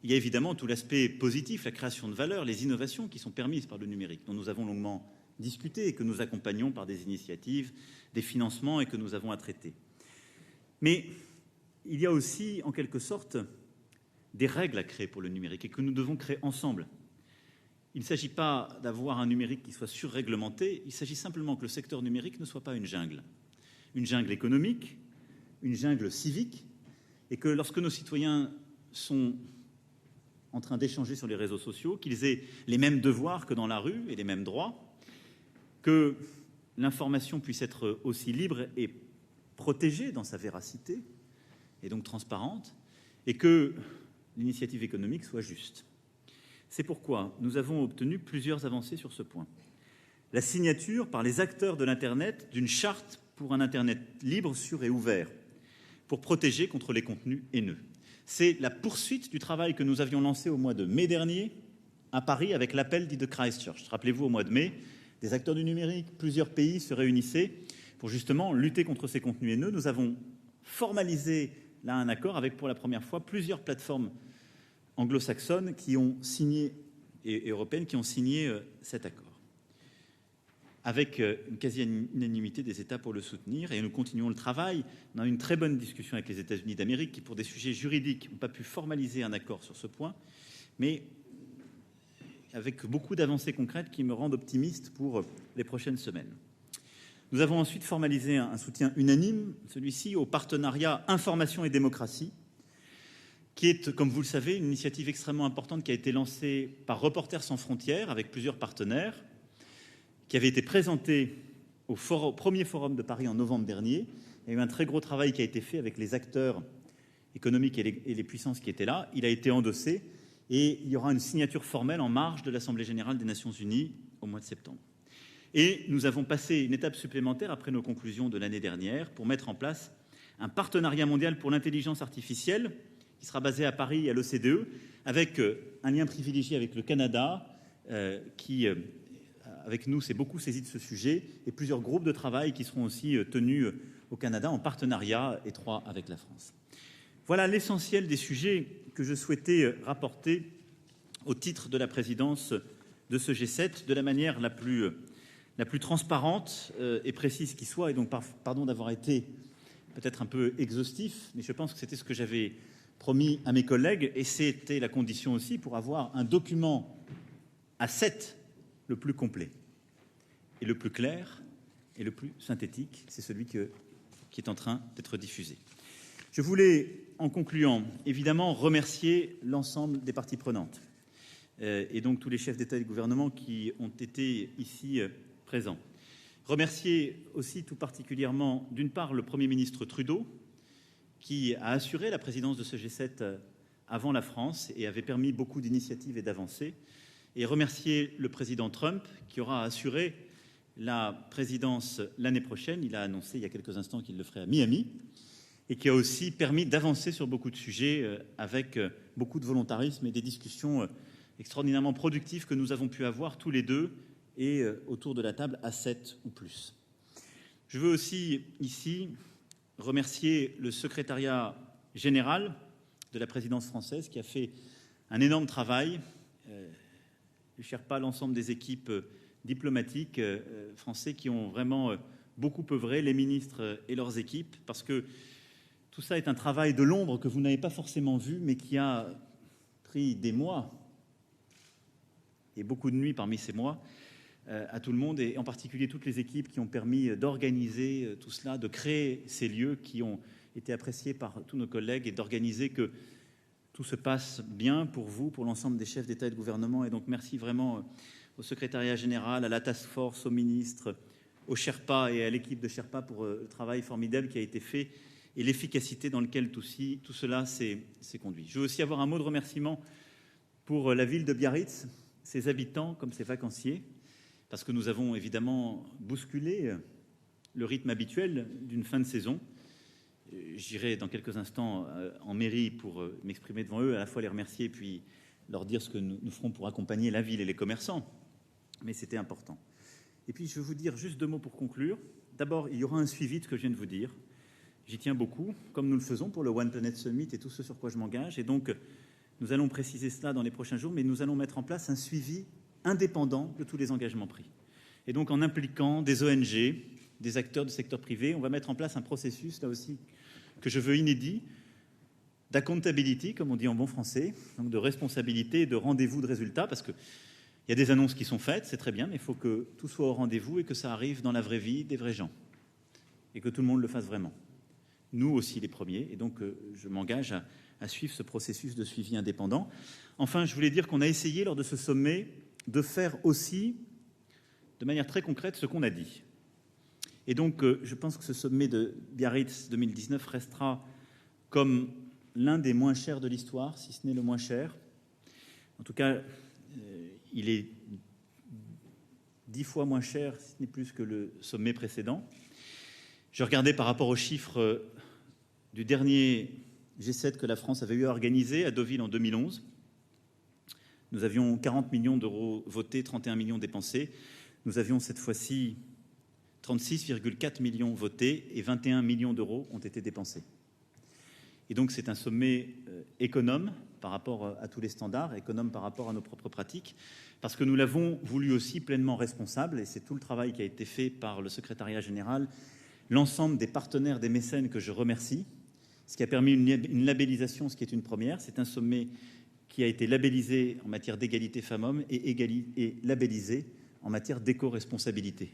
Il y a évidemment tout l'aspect positif, la création de valeur, les innovations qui sont permises par le numérique, dont nous avons longuement discuté et que nous accompagnons par des initiatives, des financements et que nous avons à traiter. Mais il y a aussi, en quelque sorte, des règles à créer pour le numérique et que nous devons créer ensemble. Il ne s'agit pas d'avoir un numérique qui soit surréglementé, il s'agit simplement que le secteur numérique ne soit pas une jungle économique, une jungle civique, et que lorsque nos citoyens sont en train d'échanger sur les réseaux sociaux, qu'ils aient les mêmes devoirs que dans la rue et les mêmes droits, que l'information puisse être aussi libre et protégée dans sa véracité, et donc transparente, et que l'initiative économique soit juste. C'est pourquoi nous avons obtenu plusieurs avancées sur ce point. La signature par les acteurs de l'Internet d'une charte pour un Internet libre, sûr et ouvert, pour protéger contre les contenus haineux. C'est la poursuite du travail que nous avions lancé au mois de mai dernier à Paris avec l'appel dit de Christchurch. Rappelez-vous, au mois de mai, des acteurs du numérique, plusieurs pays se réunissaient pour justement lutter contre ces contenus haineux. Nous avons formalisé là un accord avec pour la première fois plusieurs plateformes anglo-saxonnes qui ont signé et européennes qui ont signé cet accord, avec une quasi-unanimité des États pour le soutenir. Et nous continuons le travail. On a eu une très bonne discussion avec les États-Unis d'Amérique qui, pour des sujets juridiques, n'ont pas pu formaliser un accord sur ce point, mais avec beaucoup d'avancées concrètes qui me rendent optimiste pour les prochaines semaines. Nous avons ensuite formalisé un soutien unanime, celui-ci, au partenariat Information et démocratie, qui est, comme vous le savez, une initiative extrêmement importante qui a été lancée par Reporters sans frontières avec plusieurs partenaires, qui avait été présentée au premier forum de Paris en novembre dernier. Il y a eu un très gros travail qui a été fait avec les acteurs économiques et les puissances qui étaient là. Il a été endossé et il y aura une signature formelle en marge de l'Assemblée générale des Nations unies au mois de septembre. Et nous avons passé une étape supplémentaire après nos conclusions de l'année dernière pour mettre en place un partenariat mondial pour l'intelligence artificielle qui sera basé à Paris et à l'OCDE, avec un lien privilégié avec le Canada, qui, avec nous, s'est beaucoup saisi de ce sujet, et plusieurs groupes de travail qui seront aussi tenus au Canada en partenariat étroit avec la France. Voilà l'essentiel des sujets que je souhaitais rapporter au titre de la présidence de ce G7 de la manière la plus la plus transparente et précise qui soit. Et donc, pardon d'avoir été peut-être un peu exhaustif, mais je pense que c'était ce que j'avais promis à mes collègues, et c'était la condition aussi pour avoir un document A7 le plus complet, et le plus clair, et le plus synthétique. C'est celui qui est en train d'être diffusé. Je voulais, en concluant, évidemment remercier l'ensemble des parties prenantes, et donc tous les chefs d'État et de gouvernement qui ont été ici présents. Remercier aussi tout particulièrement, d'une part, le Premier ministre Trudeau, qui a assuré la présidence de ce G7 avant la France et avait permis beaucoup d'initiatives et d'avancées, et remercier le président Trump, qui aura assuré la présidence l'année prochaine. Il a annoncé il y a quelques instants qu'il le ferait à Miami, et qui a aussi permis d'avancer sur beaucoup de sujets avec beaucoup de volontarisme et des discussions extraordinairement productives que nous avons pu avoir tous les deux et autour de la table à 7 ou plus. Je veux aussi ici remercier le secrétariat général de la présidence française qui a fait un énorme travail, le Sherpa, l'ensemble des équipes diplomatiques français qui ont vraiment beaucoup œuvré, les ministres et leurs équipes, parce que tout ça est un travail de l'ombre que vous n'avez pas forcément vu, mais qui a pris des mois et beaucoup de nuits parmi ces mois à tout le monde, et en particulier toutes les équipes qui ont permis d'organiser tout cela, de créer ces lieux qui ont été appréciés par tous nos collègues, et d'organiser que tout se passe bien pour vous, pour l'ensemble des chefs d'État et de gouvernement. Et donc merci vraiment au secrétariat général, à la task force, aux ministres, aux Sherpas et à l'équipe de Sherpa pour le travail formidable qui a été fait et l'efficacité dans laquelle tout cela s'est conduit. Je veux aussi avoir un mot de remerciement pour la ville de Biarritz, ses habitants comme ses vacanciers, parce que nous avons évidemment bousculé le rythme habituel d'une fin de saison. J'irai dans quelques instants en mairie pour m'exprimer devant eux, à la fois les remercier et puis leur dire ce que nous ferons pour accompagner la ville et les commerçants. Mais c'était important. Et puis je veux vous dire juste 2 mots pour conclure. D'abord, il y aura un suivi de ce que je viens de vous dire. J'y tiens beaucoup, comme nous le faisons pour le One Planet Summit et tout ce sur quoi je m'engage. Et donc, nous allons préciser cela dans les prochains jours, mais nous allons mettre en place un suivi indépendant de tous les engagements pris. Et donc, en impliquant des ONG, des acteurs du secteur privé, on va mettre en place un processus, là aussi, que je veux inédit, d'accountability, comme on dit en bon français, donc de responsabilité et de rendez-vous de résultats, parce qu'il y a des annonces qui sont faites, c'est très bien, mais il faut que tout soit au rendez-vous et que ça arrive dans la vraie vie des vrais gens, et que tout le monde le fasse vraiment. Nous aussi les premiers, et donc je m'engage à suivre ce processus de suivi indépendant. Enfin, je voulais dire qu'on a essayé lors de ce sommet de faire aussi, de manière très concrète, ce qu'on a dit. Et donc, je pense que ce sommet de Biarritz 2019 restera comme l'un des moins chers de l'histoire, si ce n'est le moins cher. En tout cas, il est 10 fois moins cher, si ce n'est plus que le sommet précédent. Je regardais par rapport aux chiffres du dernier G7 que la France avait eu à organiser à Deauville en 2011. Nous avions 40 millions d'euros votés, 31 millions dépensés. Nous avions cette fois-ci 36,4 millions votés et 21 millions d'euros ont été dépensés. Et donc c'est un sommet économe par rapport à tous les standards, économe par rapport à nos propres pratiques, parce que nous l'avons voulu aussi pleinement responsable, et c'est tout le travail qui a été fait par le secrétariat général, l'ensemble des partenaires, des mécènes que je remercie, ce qui a permis une labellisation, ce qui est une première. C'est un sommet qui a été labellisé en matière d'égalité femmes-hommes et labellisé en matière d'éco-responsabilité.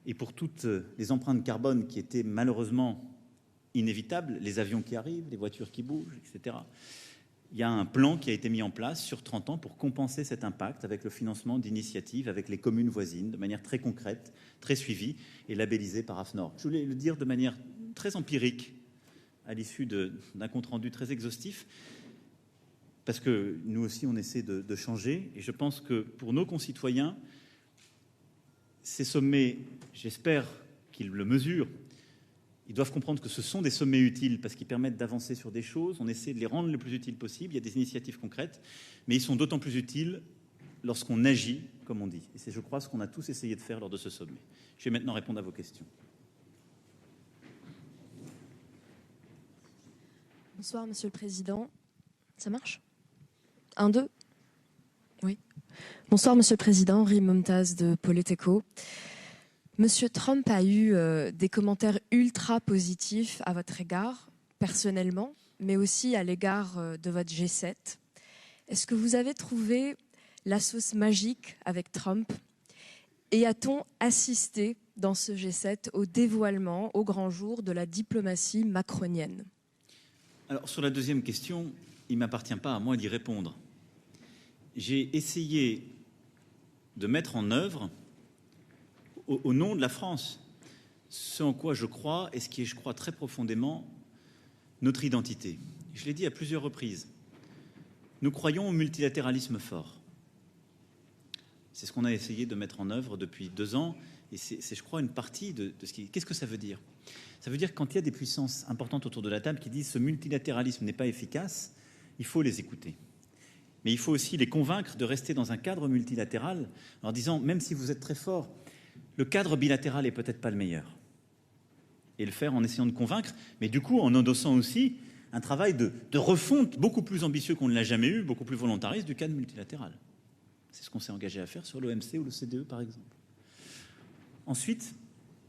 Et pour toutes les empreintes carbone qui étaient malheureusement inévitables, les avions qui arrivent, les voitures qui bougent, etc., il y a un plan qui a été mis en place sur 30 ans pour compenser cet impact avec le financement d'initiatives avec les communes voisines, de manière très concrète, très suivie et labellisée par AFNOR. Je voulais le dire de manière très empirique à l'issue d'un compte-rendu très exhaustif, parce que nous aussi, on essaie de changer. Et je pense que pour nos concitoyens, ces sommets, j'espère qu'ils le mesurent, ils doivent comprendre que ce sont des sommets utiles parce qu'ils permettent d'avancer sur des choses. On essaie de les rendre le plus utiles possible. Il y a des initiatives concrètes, mais ils sont d'autant plus utiles lorsqu'on agit, comme on dit. Et c'est, je crois, ce qu'on a tous essayé de faire lors de ce sommet. Je vais maintenant répondre à vos questions. Bonsoir, Monsieur le Président. Ça marche ? 1, 2 ? Oui. Bonsoir, Monsieur le Président. Rime Momtaz de Politeco. Monsieur Trump a eu des commentaires ultra positifs à votre égard, personnellement, mais aussi à l'égard de votre G7. Est-ce que vous avez trouvé la sauce magique avec Trump? Et a-t-on assisté dans ce G7 au dévoilement, au grand jour, de la diplomatie macronienne? Alors, sur la deuxième question, il ne m'appartient pas à moi d'y répondre. J'ai essayé de mettre en œuvre, au nom de la France, ce en quoi je crois et ce qui est, je crois, très profondément notre identité. Je l'ai dit à plusieurs reprises. Nous croyons au multilatéralisme fort. C'est ce qu'on a essayé de mettre en œuvre depuis 2 ans, et c'est, je crois, une partie de ce qui... Qu'est-ce que ça veut dire? Ça veut dire que quand il y a des puissances importantes autour de la table qui disent ce multilatéralisme n'est pas efficace, il faut les écouter. Mais il faut aussi les convaincre de rester dans un cadre multilatéral en disant, même si vous êtes très fort, le cadre bilatéral n'est peut-être pas le meilleur. Et le faire en essayant de convaincre, mais du coup en endossant aussi un travail de refonte beaucoup plus ambitieux qu'on ne l'a jamais eu, beaucoup plus volontariste du cadre multilatéral. C'est ce qu'on s'est engagé à faire sur l'OMC ou le CDE, par exemple. Ensuite,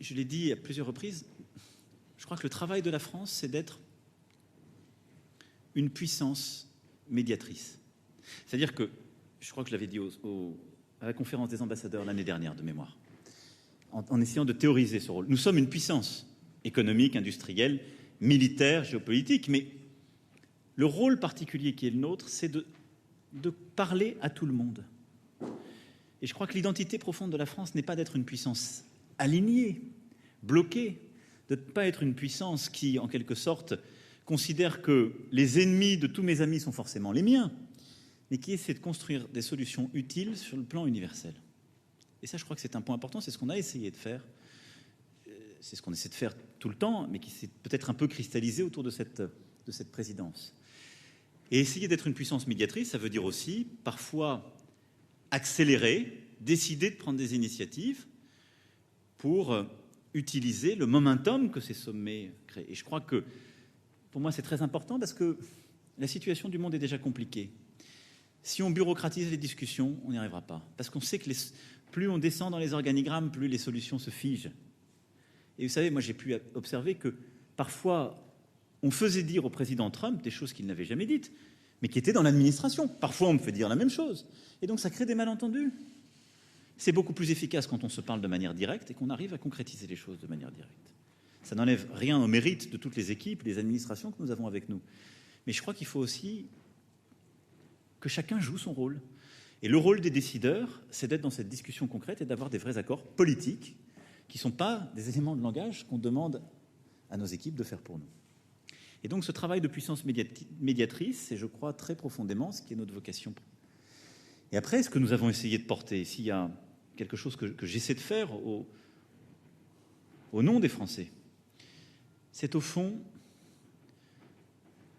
je l'ai dit à plusieurs reprises, je crois que le travail de la France, c'est d'être une puissance médiatrice. C'est-à-dire que, je crois que je l'avais dit à la conférence des ambassadeurs l'année dernière, de mémoire, en essayant de théoriser ce rôle. Nous sommes une puissance économique, industrielle, militaire, géopolitique, mais le rôle particulier qui est le nôtre, c'est de parler à tout le monde. Et je crois que l'identité profonde de la France n'est pas d'être une puissance alignée, bloquée, de ne pas être une puissance qui, en quelque sorte, considère que les ennemis de tous mes amis sont forcément les miens, mais qui essaie de construire des solutions utiles sur le plan universel. Et ça, je crois que c'est un point important, c'est ce qu'on a essayé de faire, c'est ce qu'on essaie de faire tout le temps, mais qui s'est peut-être un peu cristallisé autour de cette présidence. Et essayer d'être une puissance médiatrice, ça veut dire aussi, parfois, accélérer, décider de prendre des initiatives pour utiliser le momentum que ces sommets créent. Et je crois que, pour moi, c'est très important parce que la situation du monde est déjà compliquée. Si on bureaucratise les discussions, on n'y arrivera pas. Parce qu'on sait que plus on descend dans les organigrammes, plus les solutions se figent. Et vous savez, moi, j'ai pu observer que, parfois, on faisait dire au président Trump des choses qu'il n'avait jamais dites, mais qui étaient dans l'administration. Parfois, on me fait dire la même chose. Et donc, ça crée des malentendus. C'est beaucoup plus efficace quand on se parle de manière directe et qu'on arrive à concrétiser les choses de manière directe. Ça n'enlève rien au mérite de toutes les équipes, les administrations que nous avons avec nous. Mais je crois qu'il faut aussi que chacun joue son rôle. Et le rôle des décideurs, c'est d'être dans cette discussion concrète et d'avoir des vrais accords politiques qui ne sont pas des éléments de langage qu'on demande à nos équipes de faire pour nous. Et donc ce travail de puissance médiatrice, c'est, je crois, très profondément ce qui est notre vocation. Et après, ce que nous avons essayé de porter, s'il y a quelque chose que j'essaie de faire au nom des Français, c'est au fond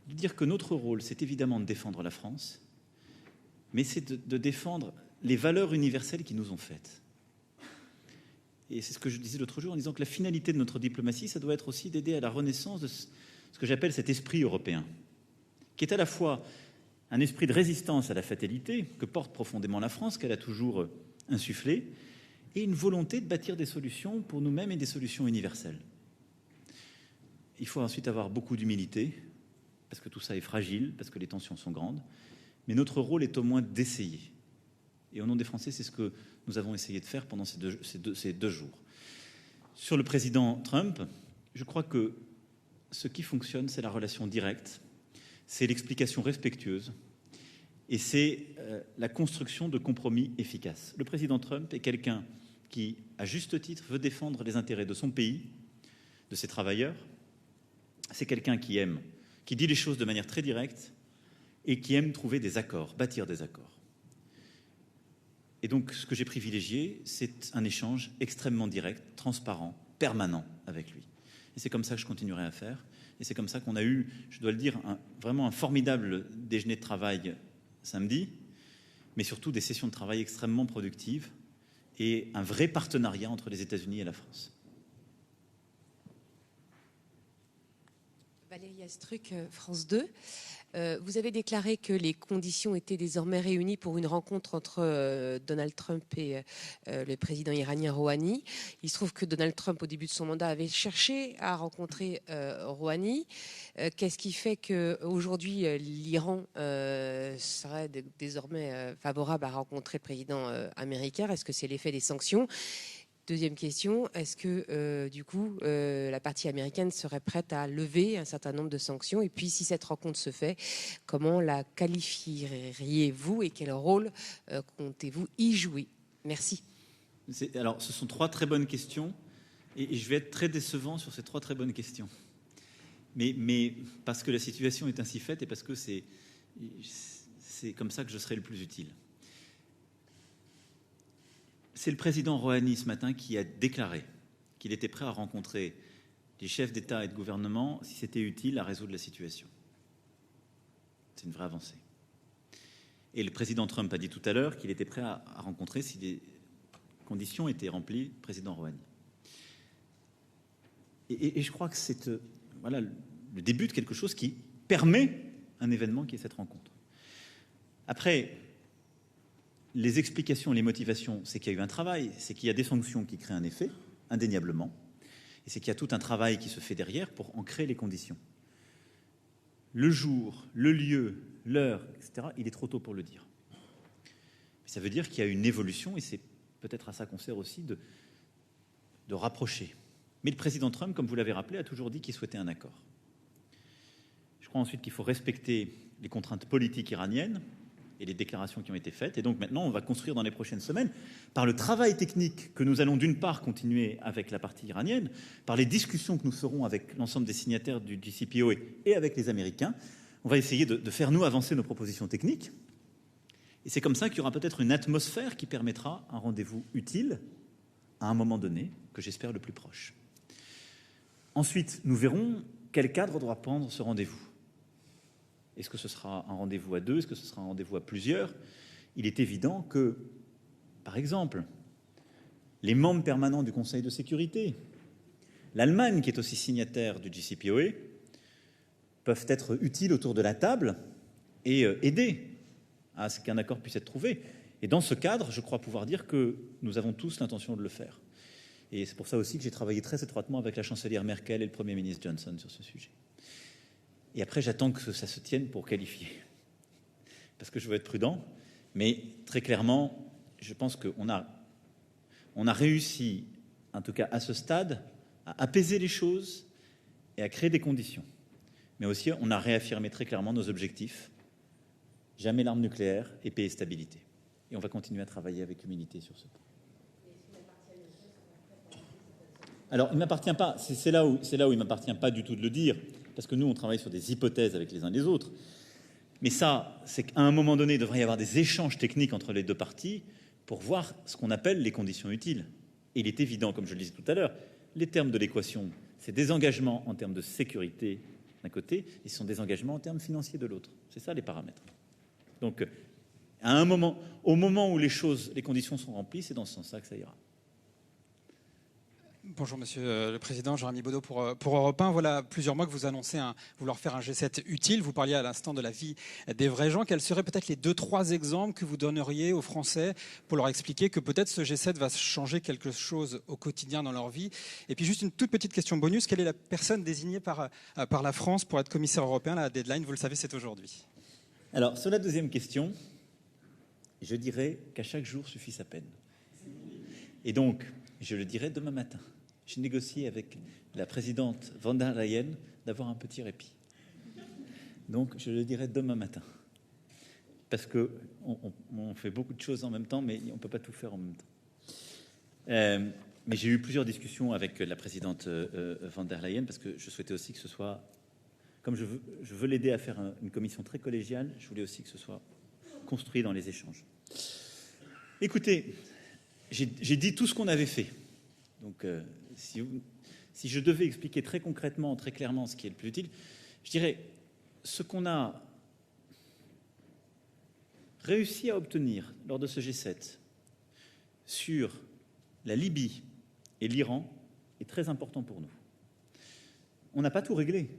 de dire que notre rôle, c'est évidemment de défendre la France, mais c'est de défendre les valeurs universelles qui nous ont faites. Et c'est ce que je disais l'autre jour en disant que la finalité de notre diplomatie, ça doit être aussi d'aider à la renaissance de ce que j'appelle cet esprit européen, qui est à la fois un esprit de résistance à la fatalité que porte profondément la France, qu'elle a toujours insufflé, et une volonté de bâtir des solutions pour nous-mêmes et des solutions universelles. Il faut ensuite avoir beaucoup d'humilité, parce que tout ça est fragile, parce que les tensions sont grandes, mais notre rôle est au moins d'essayer. Et au nom des Français, c'est ce que nous avons essayé de faire pendant ces deux jours. Sur le président Trump, je crois que ce qui fonctionne, c'est la relation directe, c'est l'explication respectueuse et c'est la construction de compromis efficaces. Le président Trump est quelqu'un qui, à juste titre, veut défendre les intérêts de son pays, de ses travailleurs. C'est quelqu'un qui dit les choses de manière très directe et qui aime trouver des accords, bâtir des accords. Et donc, ce que j'ai privilégié, c'est un échange extrêmement direct, transparent, permanent avec lui. Et c'est comme ça que je continuerai à faire. Et c'est comme ça qu'on a eu, je dois le dire, vraiment un formidable déjeuner de travail samedi, mais surtout des sessions de travail extrêmement productives et un vrai partenariat entre les États-Unis et la France. Valérie Astruc, France 2. Vous avez déclaré que les conditions étaient désormais réunies pour une rencontre entre Donald Trump et le président iranien Rouhani. Il se trouve que Donald Trump, au début de son mandat, avait cherché à rencontrer Rouhani. Qu'est-ce qui fait qu'aujourd'hui, l'Iran serait désormais favorable à rencontrer le président américain? Est-ce que c'est l'effet des sanctions? Deuxième question, est-ce que du coup la partie américaine serait prête à lever un certain nombre de sanctions? Et puis si cette rencontre se fait, comment la qualifieriez-vous et quel rôle comptez-vous y jouer? Merci. Alors ce sont 3 très bonnes questions et je vais être très décevant sur ces 3 très bonnes questions. Mais parce que la situation est ainsi faite et parce que c'est comme ça que je serai le plus utile. C'est le président Rouhani ce matin qui a déclaré qu'il était prêt à rencontrer les chefs d'État et de gouvernement si c'était utile à résoudre la situation. C'est une vraie avancée. Et le président Trump a dit tout à l'heure qu'il était prêt à rencontrer si des conditions étaient remplies, le président Rouhani. Et je crois que c'est voilà, le début de quelque chose qui permet un événement qui est cette rencontre. Après, les explications, les motivations, c'est qu'il y a eu un travail, c'est qu'il y a des sanctions qui créent un effet, indéniablement, et c'est qu'il y a tout un travail qui se fait derrière pour en créer les conditions. Le jour, le lieu, l'heure, etc., il est trop tôt pour le dire. Mais ça veut dire qu'il y a une évolution, et c'est peut-être à ça qu'on sert aussi, de rapprocher. Mais le président Trump, comme vous l'avez rappelé, a toujours dit qu'il souhaitait un accord. Je crois ensuite qu'il faut respecter les contraintes politiques iraniennes, et les déclarations qui ont été faites. Et donc maintenant, on va construire dans les prochaines semaines, par le travail technique que nous allons d'une part continuer avec la partie iranienne, par les discussions que nous ferons avec l'ensemble des signataires du JCPOA et avec les Américains, on va essayer de faire, nous, avancer nos propositions techniques. Et c'est comme ça qu'il y aura peut-être une atmosphère qui permettra un rendez-vous utile à un moment donné, que j'espère le plus proche. Ensuite, nous verrons quel cadre doit prendre ce rendez-vous. Est-ce que ce sera un rendez-vous à 2? Est-ce que ce sera un rendez-vous à plusieurs? Il est évident que, par exemple, les membres permanents du Conseil de sécurité, l'Allemagne, qui est aussi signataire du JCPOA, peuvent être utiles autour de la table et aider à ce qu'un accord puisse être trouvé. Et dans ce cadre, je crois pouvoir dire que nous avons tous l'intention de le faire. Et c'est pour ça aussi que j'ai travaillé très étroitement avec la chancelière Merkel et le Premier ministre Johnson sur ce sujet. Et après, j'attends que ça se tienne pour qualifier. Parce que je veux être prudent, mais très clairement, je pense qu'on a réussi, en tout cas à ce stade, à apaiser les choses et à créer des conditions. Mais aussi, on a réaffirmé très clairement nos objectifs. Jamais l'arme nucléaire et paix et stabilité. Et on va continuer à travailler avec humilité sur ce point. Alors, il ne m'appartient pas, c'est là où il ne m'appartient pas du tout de le dire, parce que nous, on travaille sur des hypothèses avec les uns les autres. Mais ça, c'est qu'à un moment donné, il devrait y avoir des échanges techniques entre les deux parties pour voir ce qu'on appelle les conditions utiles. Et il est évident, comme je le disais tout à l'heure, les termes de l'équation, c'est des engagements en termes de sécurité d'un côté, et ce sont des engagements en termes financiers de l'autre. C'est ça les paramètres. Donc, à un moment, au moment où les conditions sont remplies, c'est dans ce sens-là que ça ira. Bonjour Monsieur le Président, Jérémy Baudot pour Europe 1. Voilà plusieurs mois que vous annoncez vouloir faire un G7 utile. Vous parliez à l'instant de la vie des vrais gens. Quels seraient peut-être les 2-3 exemples que vous donneriez aux Français pour leur expliquer que peut-être ce G7 va changer quelque chose au quotidien dans leur vie? Et puis juste une toute petite question bonus. Quelle est la personne désignée par la France pour être commissaire européen? La deadline, vous le savez, c'est aujourd'hui. Alors, sur la deuxième question, je dirais qu'à chaque jour suffit sa peine. Et donc, je le dirai demain matin. J'ai négocié avec la présidente von der Leyen d'avoir un petit répit. Donc, je le dirai demain matin. Parce qu'on fait beaucoup de choses en même temps, mais on ne peut pas tout faire en même temps. Mais j'ai eu plusieurs discussions avec la présidente von der Leyen, parce que je souhaitais aussi que ce soit... Comme je veux l'aider à faire une commission très collégiale, je voulais aussi que ce soit construit dans les échanges. Écoutez, j'ai dit tout ce qu'on avait fait. Donc, si je devais expliquer très concrètement, très clairement ce qui est le plus utile, je dirais ce qu'on a réussi à obtenir lors de ce G7 sur la Libye et l'Iran est très important pour nous. On n'a pas tout réglé.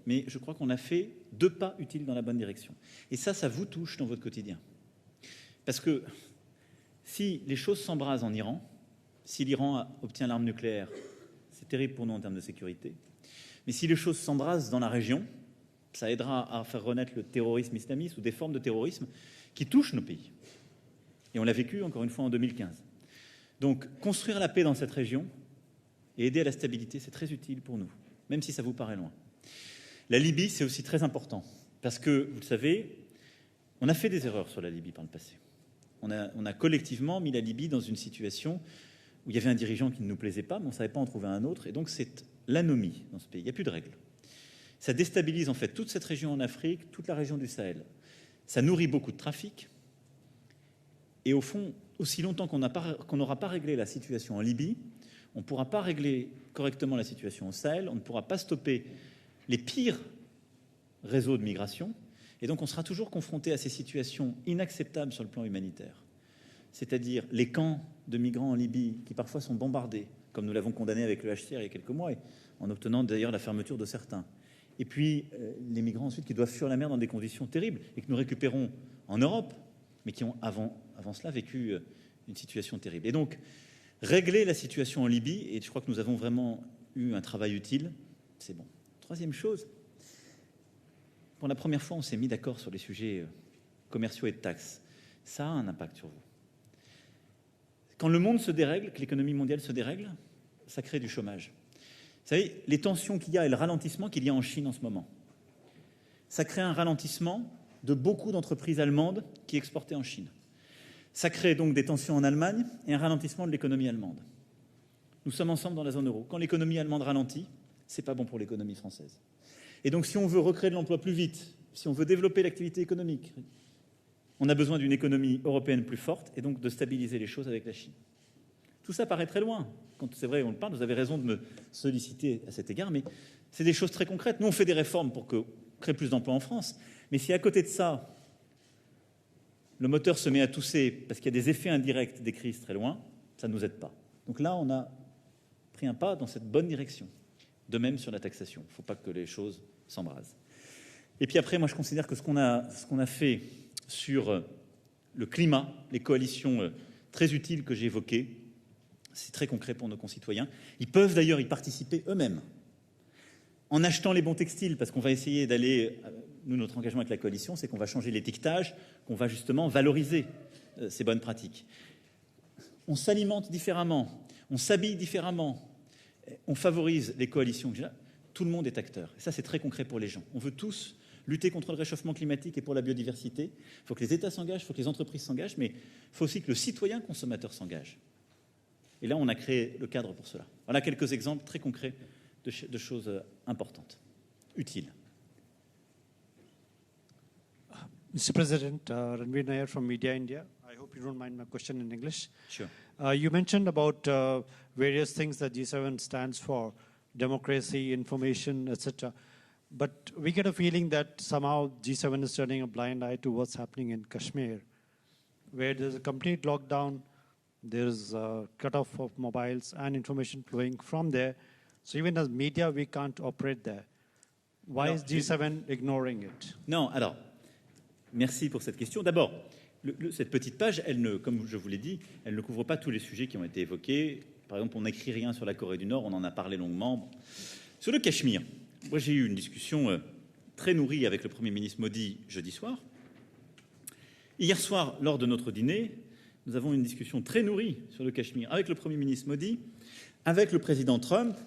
mais je crois qu'on a fait 2 pas utiles dans la bonne direction. Et ça vous touche dans votre quotidien. Parce que si les choses s'embrasent en Iran, si l'Iran obtient l'arme nucléaire, c'est terrible pour nous en termes de sécurité. Mais si les choses s'embrasent dans la région, ça aidera à faire renaître le terrorisme islamiste ou des formes de terrorisme qui touchent nos pays. Et on l'a vécu, encore une fois, en 2015. Donc, construire la paix dans cette région et aider à la stabilité, c'est très utile pour nous, même si ça vous paraît loin. La Libye, c'est aussi très important, parce que, vous le savez, on a fait des erreurs sur la Libye par le passé. On a collectivement mis la Libye dans une situation où il y avait un dirigeant qui ne nous plaisait pas, mais on ne savait pas en trouver un autre, et donc c'est l'anomie dans ce pays. Il n'y a plus de règles. Ça déstabilise en fait toute cette région en Afrique, toute la région du Sahel. Ça nourrit beaucoup de trafic, et au fond, aussi longtemps qu'on n'aura pas réglé la situation en Libye, on ne pourra pas régler correctement la situation au Sahel, on ne pourra pas stopper les pires réseaux de migration, et donc on sera toujours confronté à ces situations inacceptables sur le plan humanitaire. C'est-à-dire les camps de migrants en Libye qui parfois sont bombardés, comme nous l'avons condamné avec le HCR il y a quelques mois, et en obtenant d'ailleurs la fermeture de certains. Et puis les migrants ensuite qui doivent fuir la mer dans des conditions terribles et que nous récupérons en Europe, mais qui ont avant cela vécu une situation terrible. Et donc, régler la situation en Libye, et je crois que nous avons vraiment eu un travail utile, c'est bon. Troisième chose, pour la première fois, on s'est mis d'accord sur les sujets commerciaux et de taxes. Ça a un impact sur vous. Quand le monde se dérègle, que l'économie mondiale se dérègle, ça crée du chômage. Vous savez, les tensions qu'il y a et le ralentissement qu'il y a en Chine en ce moment, ça crée un ralentissement de beaucoup d'entreprises allemandes qui exportaient en Chine. Ça crée donc des tensions en Allemagne et un ralentissement de l'économie allemande. Nous sommes ensemble dans la zone euro. Quand l'économie allemande ralentit, ce n'est pas bon pour l'économie française. Et donc, si on veut recréer de l'emploi plus vite, si on veut développer l'activité économique, on a besoin d'une économie européenne plus forte et donc de stabiliser les choses avec la Chine. Tout ça paraît très loin. Quand c'est vrai, on le parle, vous avez raison de me solliciter à cet égard, mais c'est des choses très concrètes. Nous, on fait des réformes pour créer plus d'emplois en France, mais si à côté de ça, le moteur se met à tousser parce qu'il y a des effets indirects des crises très loin, ça ne nous aide pas. Donc là, on a pris un pas dans cette bonne direction. De même sur la taxation. Il ne faut pas que les choses s'embrasent. Et puis après, moi, je considère que ce qu'on a fait sur le climat, les coalitions très utiles que j'ai évoquées, c'est très concret pour nos concitoyens. Ils peuvent d'ailleurs y participer eux-mêmes en achetant les bons textiles, parce qu'on va essayer d'aller... Nous, notre engagement avec la coalition, c'est qu'on va changer l'étiquetage, qu'on va justement valoriser ces bonnes pratiques. On s'alimente différemment, on s'habille différemment, on favorise les coalitions. Tout le monde est acteur. Et ça, c'est très concret pour les gens. On veut tous lutter contre le réchauffement climatique et pour la biodiversité. Il faut que les États s'engagent, il faut que les entreprises s'engagent, mais il faut aussi que le citoyen consommateur s'engage. Et là, on a créé le cadre pour cela. Voilà quelques exemples très concrets de choses importantes, utiles. Mr. President, Ranveer Nair from Media India. I hope you don't mind my question in English. Sure. You mentioned about various things that G7 stands for, democracy, information, etc. But we get a feeling that somehow G7 is turning a blind eye to what's happening in Kashmir, where there's a complete lockdown, there's a cutoff of mobiles and information flowing from there. So even as media, we can't operate there. Why is G7 ignoring it? Non, alors, merci pour cette question. D'abord, cette petite page, comme je vous l'ai dit, elle ne couvre pas tous les sujets qui ont été évoqués. Par exemple, on n'écrit rien sur la Corée du Nord, on en a parlé longuement. Sur le Cachemire, moi j'ai eu une discussion très nourrie avec le Premier ministre Modi jeudi soir. Hier soir, lors de notre dîner, nous avons une discussion très nourrie sur le Cachemire avec le Premier ministre Modi, avec le président Trump,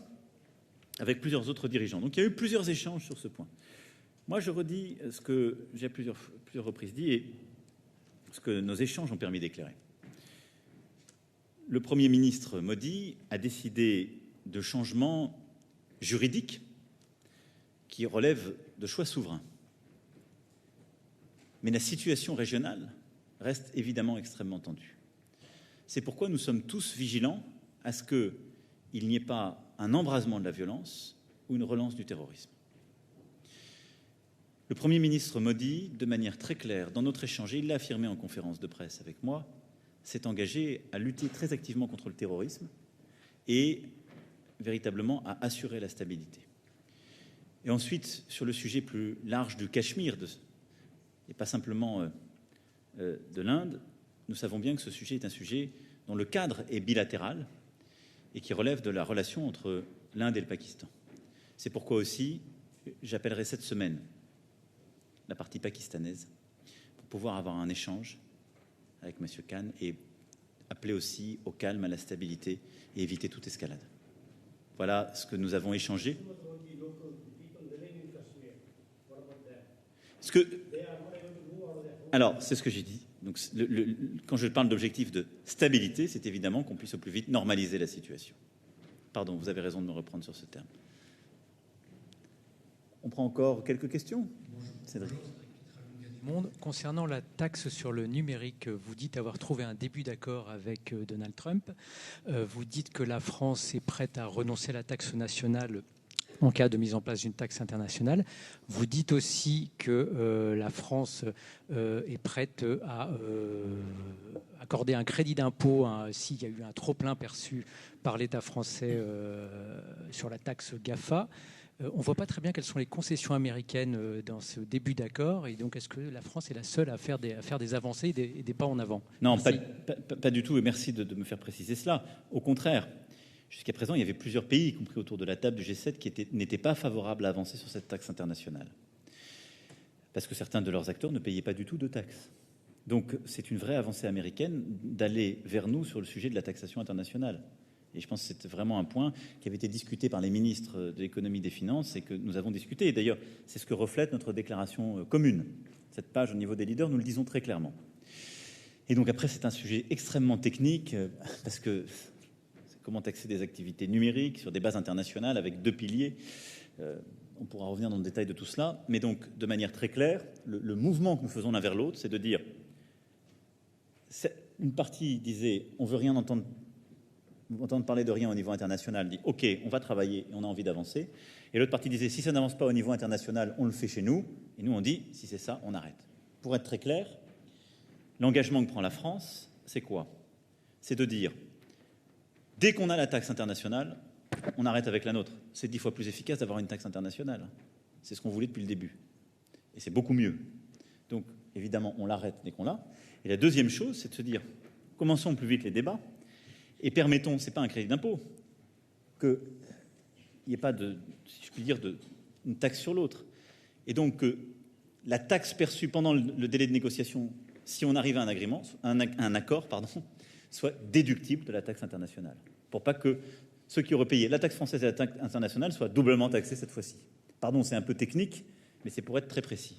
avec plusieurs autres dirigeants. Donc il y a eu plusieurs échanges sur ce point. Moi, je redis ce que j'ai à plusieurs reprises dit et ce que nos échanges ont permis d'éclairer. Le Premier ministre Modi a décidé de changements juridiques qui relèvent de choix souverains. Mais la situation régionale reste évidemment extrêmement tendue. C'est pourquoi nous sommes tous vigilants à ce qu'il n'y ait pas un embrasement de la violence ou une relance du terrorisme. Le Premier ministre Modi, de manière très claire, dans notre échange, et il l'a affirmé en conférence de presse avec moi, s'est engagé à lutter très activement contre le terrorisme et véritablement à assurer la stabilité. Et ensuite, sur le sujet plus large du Cachemire, et pas simplement de l'Inde, nous savons bien que ce sujet est un sujet dont le cadre est bilatéral et qui relève de la relation entre l'Inde et le Pakistan. C'est pourquoi aussi j'appellerai cette semaine la partie pakistanaise pour pouvoir avoir un échange avec M. Khan et appeler aussi au calme, à la stabilité et éviter toute escalade. Voilà ce que nous avons échangé. Alors, c'est ce que j'ai dit. Donc, quand je parle d'objectif de stabilité, c'est évidemment qu'on puisse au plus vite normaliser la situation. Pardon, vous avez raison de me reprendre sur ce terme. On prend encore quelques questions, Cédric. Concernant la taxe sur le numérique, vous dites avoir trouvé un début d'accord avec Donald Trump. Vous dites que la France est prête à renoncer à la taxe nationale en cas de mise en place d'une taxe internationale. Vous dites aussi que la France est prête à accorder un crédit d'impôt s'il y a eu un trop-plein perçu par l'État français sur la taxe GAFA. On ne voit pas très bien quelles sont les concessions américaines dans ce début d'accord. Et donc, est-ce que la France est la seule à faire des avancées et des pas en avant? Non, pas du tout. Et merci de me faire préciser cela. Au contraire, jusqu'à présent, il y avait plusieurs pays, y compris autour de la table du G7, qui n'étaient pas favorables à avancer sur cette taxe internationale. Parce que certains de leurs acteurs ne payaient pas du tout de taxes. Donc, c'est une vraie avancée américaine d'aller vers nous sur le sujet de la taxation internationale. Et je pense que c'est vraiment un point qui avait été discuté par les ministres de l'économie et des finances et que nous avons discuté. Et d'ailleurs, c'est ce que reflète notre déclaration commune. Cette page au niveau des leaders, nous le disons très clairement. Et donc après, c'est un sujet extrêmement technique parce que c'est comment taxer des activités numériques sur des bases internationales avec 2 piliers. On pourra revenir dans le détail de tout cela. Mais donc, de manière très claire, le mouvement que nous faisons l'un vers l'autre, c'est de dire... Une partie disait « on veut rien entendre parler de rien au niveau international, dit ok, on va travailler et on a envie d'avancer. Et l'autre partie disait si ça n'avance pas au niveau international, on le fait chez nous. Et nous on dit si c'est ça, on arrête. Pour être très clair, l'engagement que prend la France, c'est quoi? C'est de dire dès qu'on a la taxe internationale, on arrête avec la nôtre. C'est 10 fois plus efficace d'avoir une taxe internationale. C'est ce qu'on voulait depuis le début. Et c'est beaucoup mieux. Donc évidemment, on l'arrête dès qu'on l'a. Et la deuxième chose, c'est de se dire commençons plus vite les débats. Et permettons, ce n'est pas un crédit d'impôt, qu'il n'y ait pas de, si je puis dire, une taxe sur l'autre. Et donc que la taxe perçue pendant le délai de négociation, si on arrive à un accord, soit déductible de la taxe internationale. Pour pas que ceux qui auraient payé la taxe française et la taxe internationale soient doublement taxés cette fois-ci. Pardon, c'est un peu technique, mais c'est pour être très précis.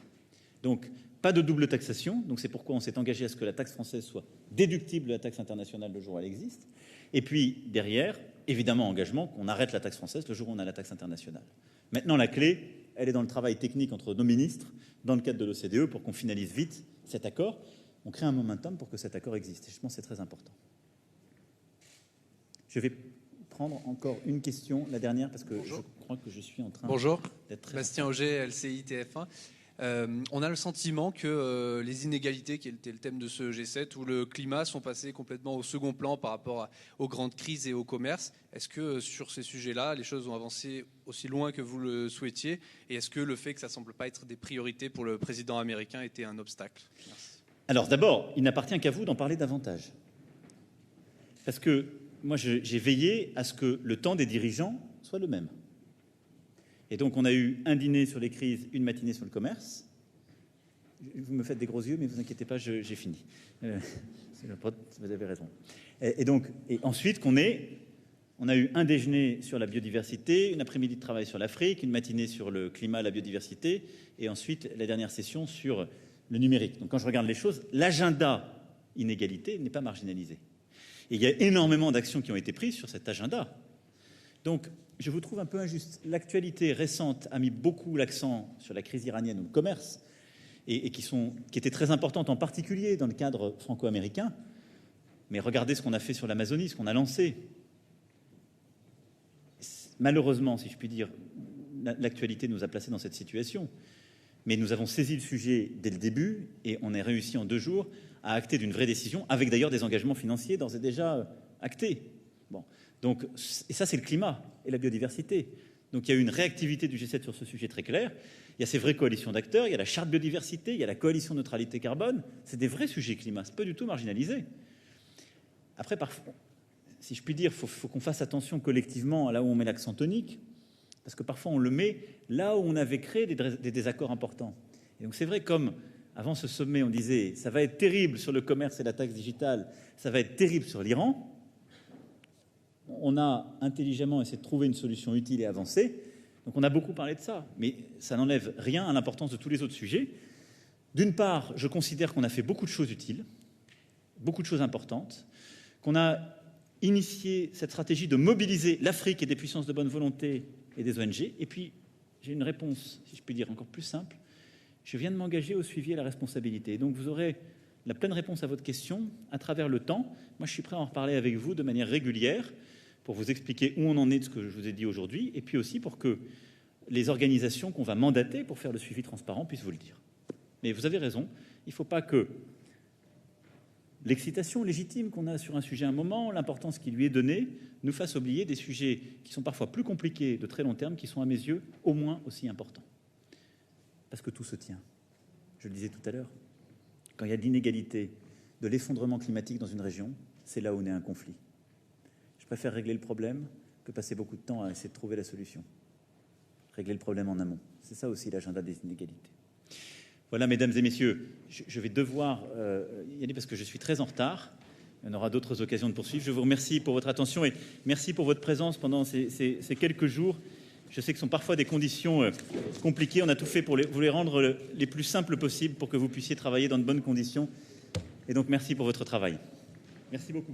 Donc, pas de double taxation, donc c'est pourquoi on s'est engagé à ce que la taxe française soit déductible de la taxe internationale le jour où elle existe. Et puis, derrière, évidemment, engagement qu'on arrête la taxe française le jour où on a la taxe internationale. Maintenant, la clé, elle est dans le travail technique entre nos ministres, dans le cadre de l'OCDE, pour qu'on finalise vite cet accord. On crée un momentum pour que cet accord existe. Et je pense que c'est très important. Je vais prendre encore une question, la dernière, parce que Bonjour. Je crois que je suis en train d'être très... Bastien Auger, LCI TF1. On a le sentiment que les inégalités, qui était le thème de ce G7, ou le climat, sont passés complètement au second plan par rapport aux grandes crises et au commerce. Est-ce que sur ces sujets-là, les choses ont avancé aussi loin que vous le souhaitiez? Et est-ce que le fait que ça ne semble pas être des priorités pour le président américain était un obstacle? Merci. Alors d'abord, il n'appartient qu'à vous d'en parler davantage. Parce que moi, j'ai veillé à ce que le temps des dirigeants soit le même. Et donc, on a eu un dîner sur les crises, une matinée sur le commerce. Vous me faites des gros yeux, mais vous inquiétez pas, j'ai fini. Vous avez raison. Et ensuite, on a eu un déjeuner sur la biodiversité, une après-midi de travail sur l'Afrique, une matinée sur le climat, la biodiversité, et ensuite la dernière session sur le numérique. Donc, quand je regarde les choses, l'agenda inégalité n'est pas marginalisé. Et il y a énormément d'actions qui ont été prises sur cet agenda. Donc, je vous trouve un peu injuste. L'actualité récente a mis beaucoup l'accent sur la crise iranienne ou le commerce, et qui étaient très importantes, en particulier dans le cadre franco-américain. Mais regardez ce qu'on a fait sur l'Amazonie, ce qu'on a lancé. Malheureusement, si je puis dire, l'actualité nous a placés dans cette situation. Mais nous avons saisi le sujet dès le début, et on a réussi en 2 jours à acter d'une vraie décision, avec d'ailleurs des engagements financiers d'ores et déjà actés. Bon. Donc, et ça, c'est le climat et la biodiversité. Donc il y a eu une réactivité du G7 sur ce sujet très clair. Il y a ces vraies coalitions d'acteurs, il y a la charte biodiversité, il y a la coalition neutralité carbone. C'est des vrais sujets climat, c'est pas du tout marginalisé. Après, parfois, si je puis dire, il faut qu'on fasse attention collectivement à là où on met l'accent tonique, parce que parfois on le met là où on avait créé des désaccords importants. Et donc c'est vrai, comme avant ce sommet, on disait ça va être terrible sur le commerce et la taxe digitale, ça va être terrible sur l'Iran. On a intelligemment essayé de trouver une solution utile et avancée. Donc on a beaucoup parlé de ça, mais ça n'enlève rien à l'importance de tous les autres sujets. D'une part, je considère qu'on a fait beaucoup de choses utiles, beaucoup de choses importantes, qu'on a initié cette stratégie de mobiliser l'Afrique et des puissances de bonne volonté et des ONG. Et puis, j'ai une réponse, si je puis dire, encore plus simple. Je viens de m'engager au suivi et à la responsabilité. Et donc vous aurez la pleine réponse à votre question à travers le temps. Moi, je suis prêt à en reparler avec vous de manière régulière, pour vous expliquer où on en est de ce que je vous ai dit aujourd'hui, et puis aussi pour que les organisations qu'on va mandater pour faire le suivi transparent puissent vous le dire. Mais vous avez raison, il ne faut pas que l'excitation légitime qu'on a sur un sujet à un moment, l'importance qui lui est donnée, nous fasse oublier des sujets qui sont parfois plus compliqués, de très long terme, qui sont à mes yeux au moins aussi importants. Parce que tout se tient. Je le disais tout à l'heure, quand il y a de l'inégalité, de l'effondrement climatique dans une région, c'est là où naît un conflit. Je préfère régler le problème que passer beaucoup de temps à essayer de trouver la solution. Régler le problème en amont. C'est ça aussi l'agenda des inégalités. Voilà, mesdames et messieurs, je vais devoir y aller parce que je suis très en retard. Il y en aura d'autres occasions de poursuivre. Je vous remercie pour votre attention et merci pour votre présence pendant ces quelques jours. Je sais que ce sont parfois des conditions compliquées. On a tout fait pour vous les rendre les plus simples possibles pour que vous puissiez travailler dans de bonnes conditions. Et donc, merci pour votre travail. Merci beaucoup.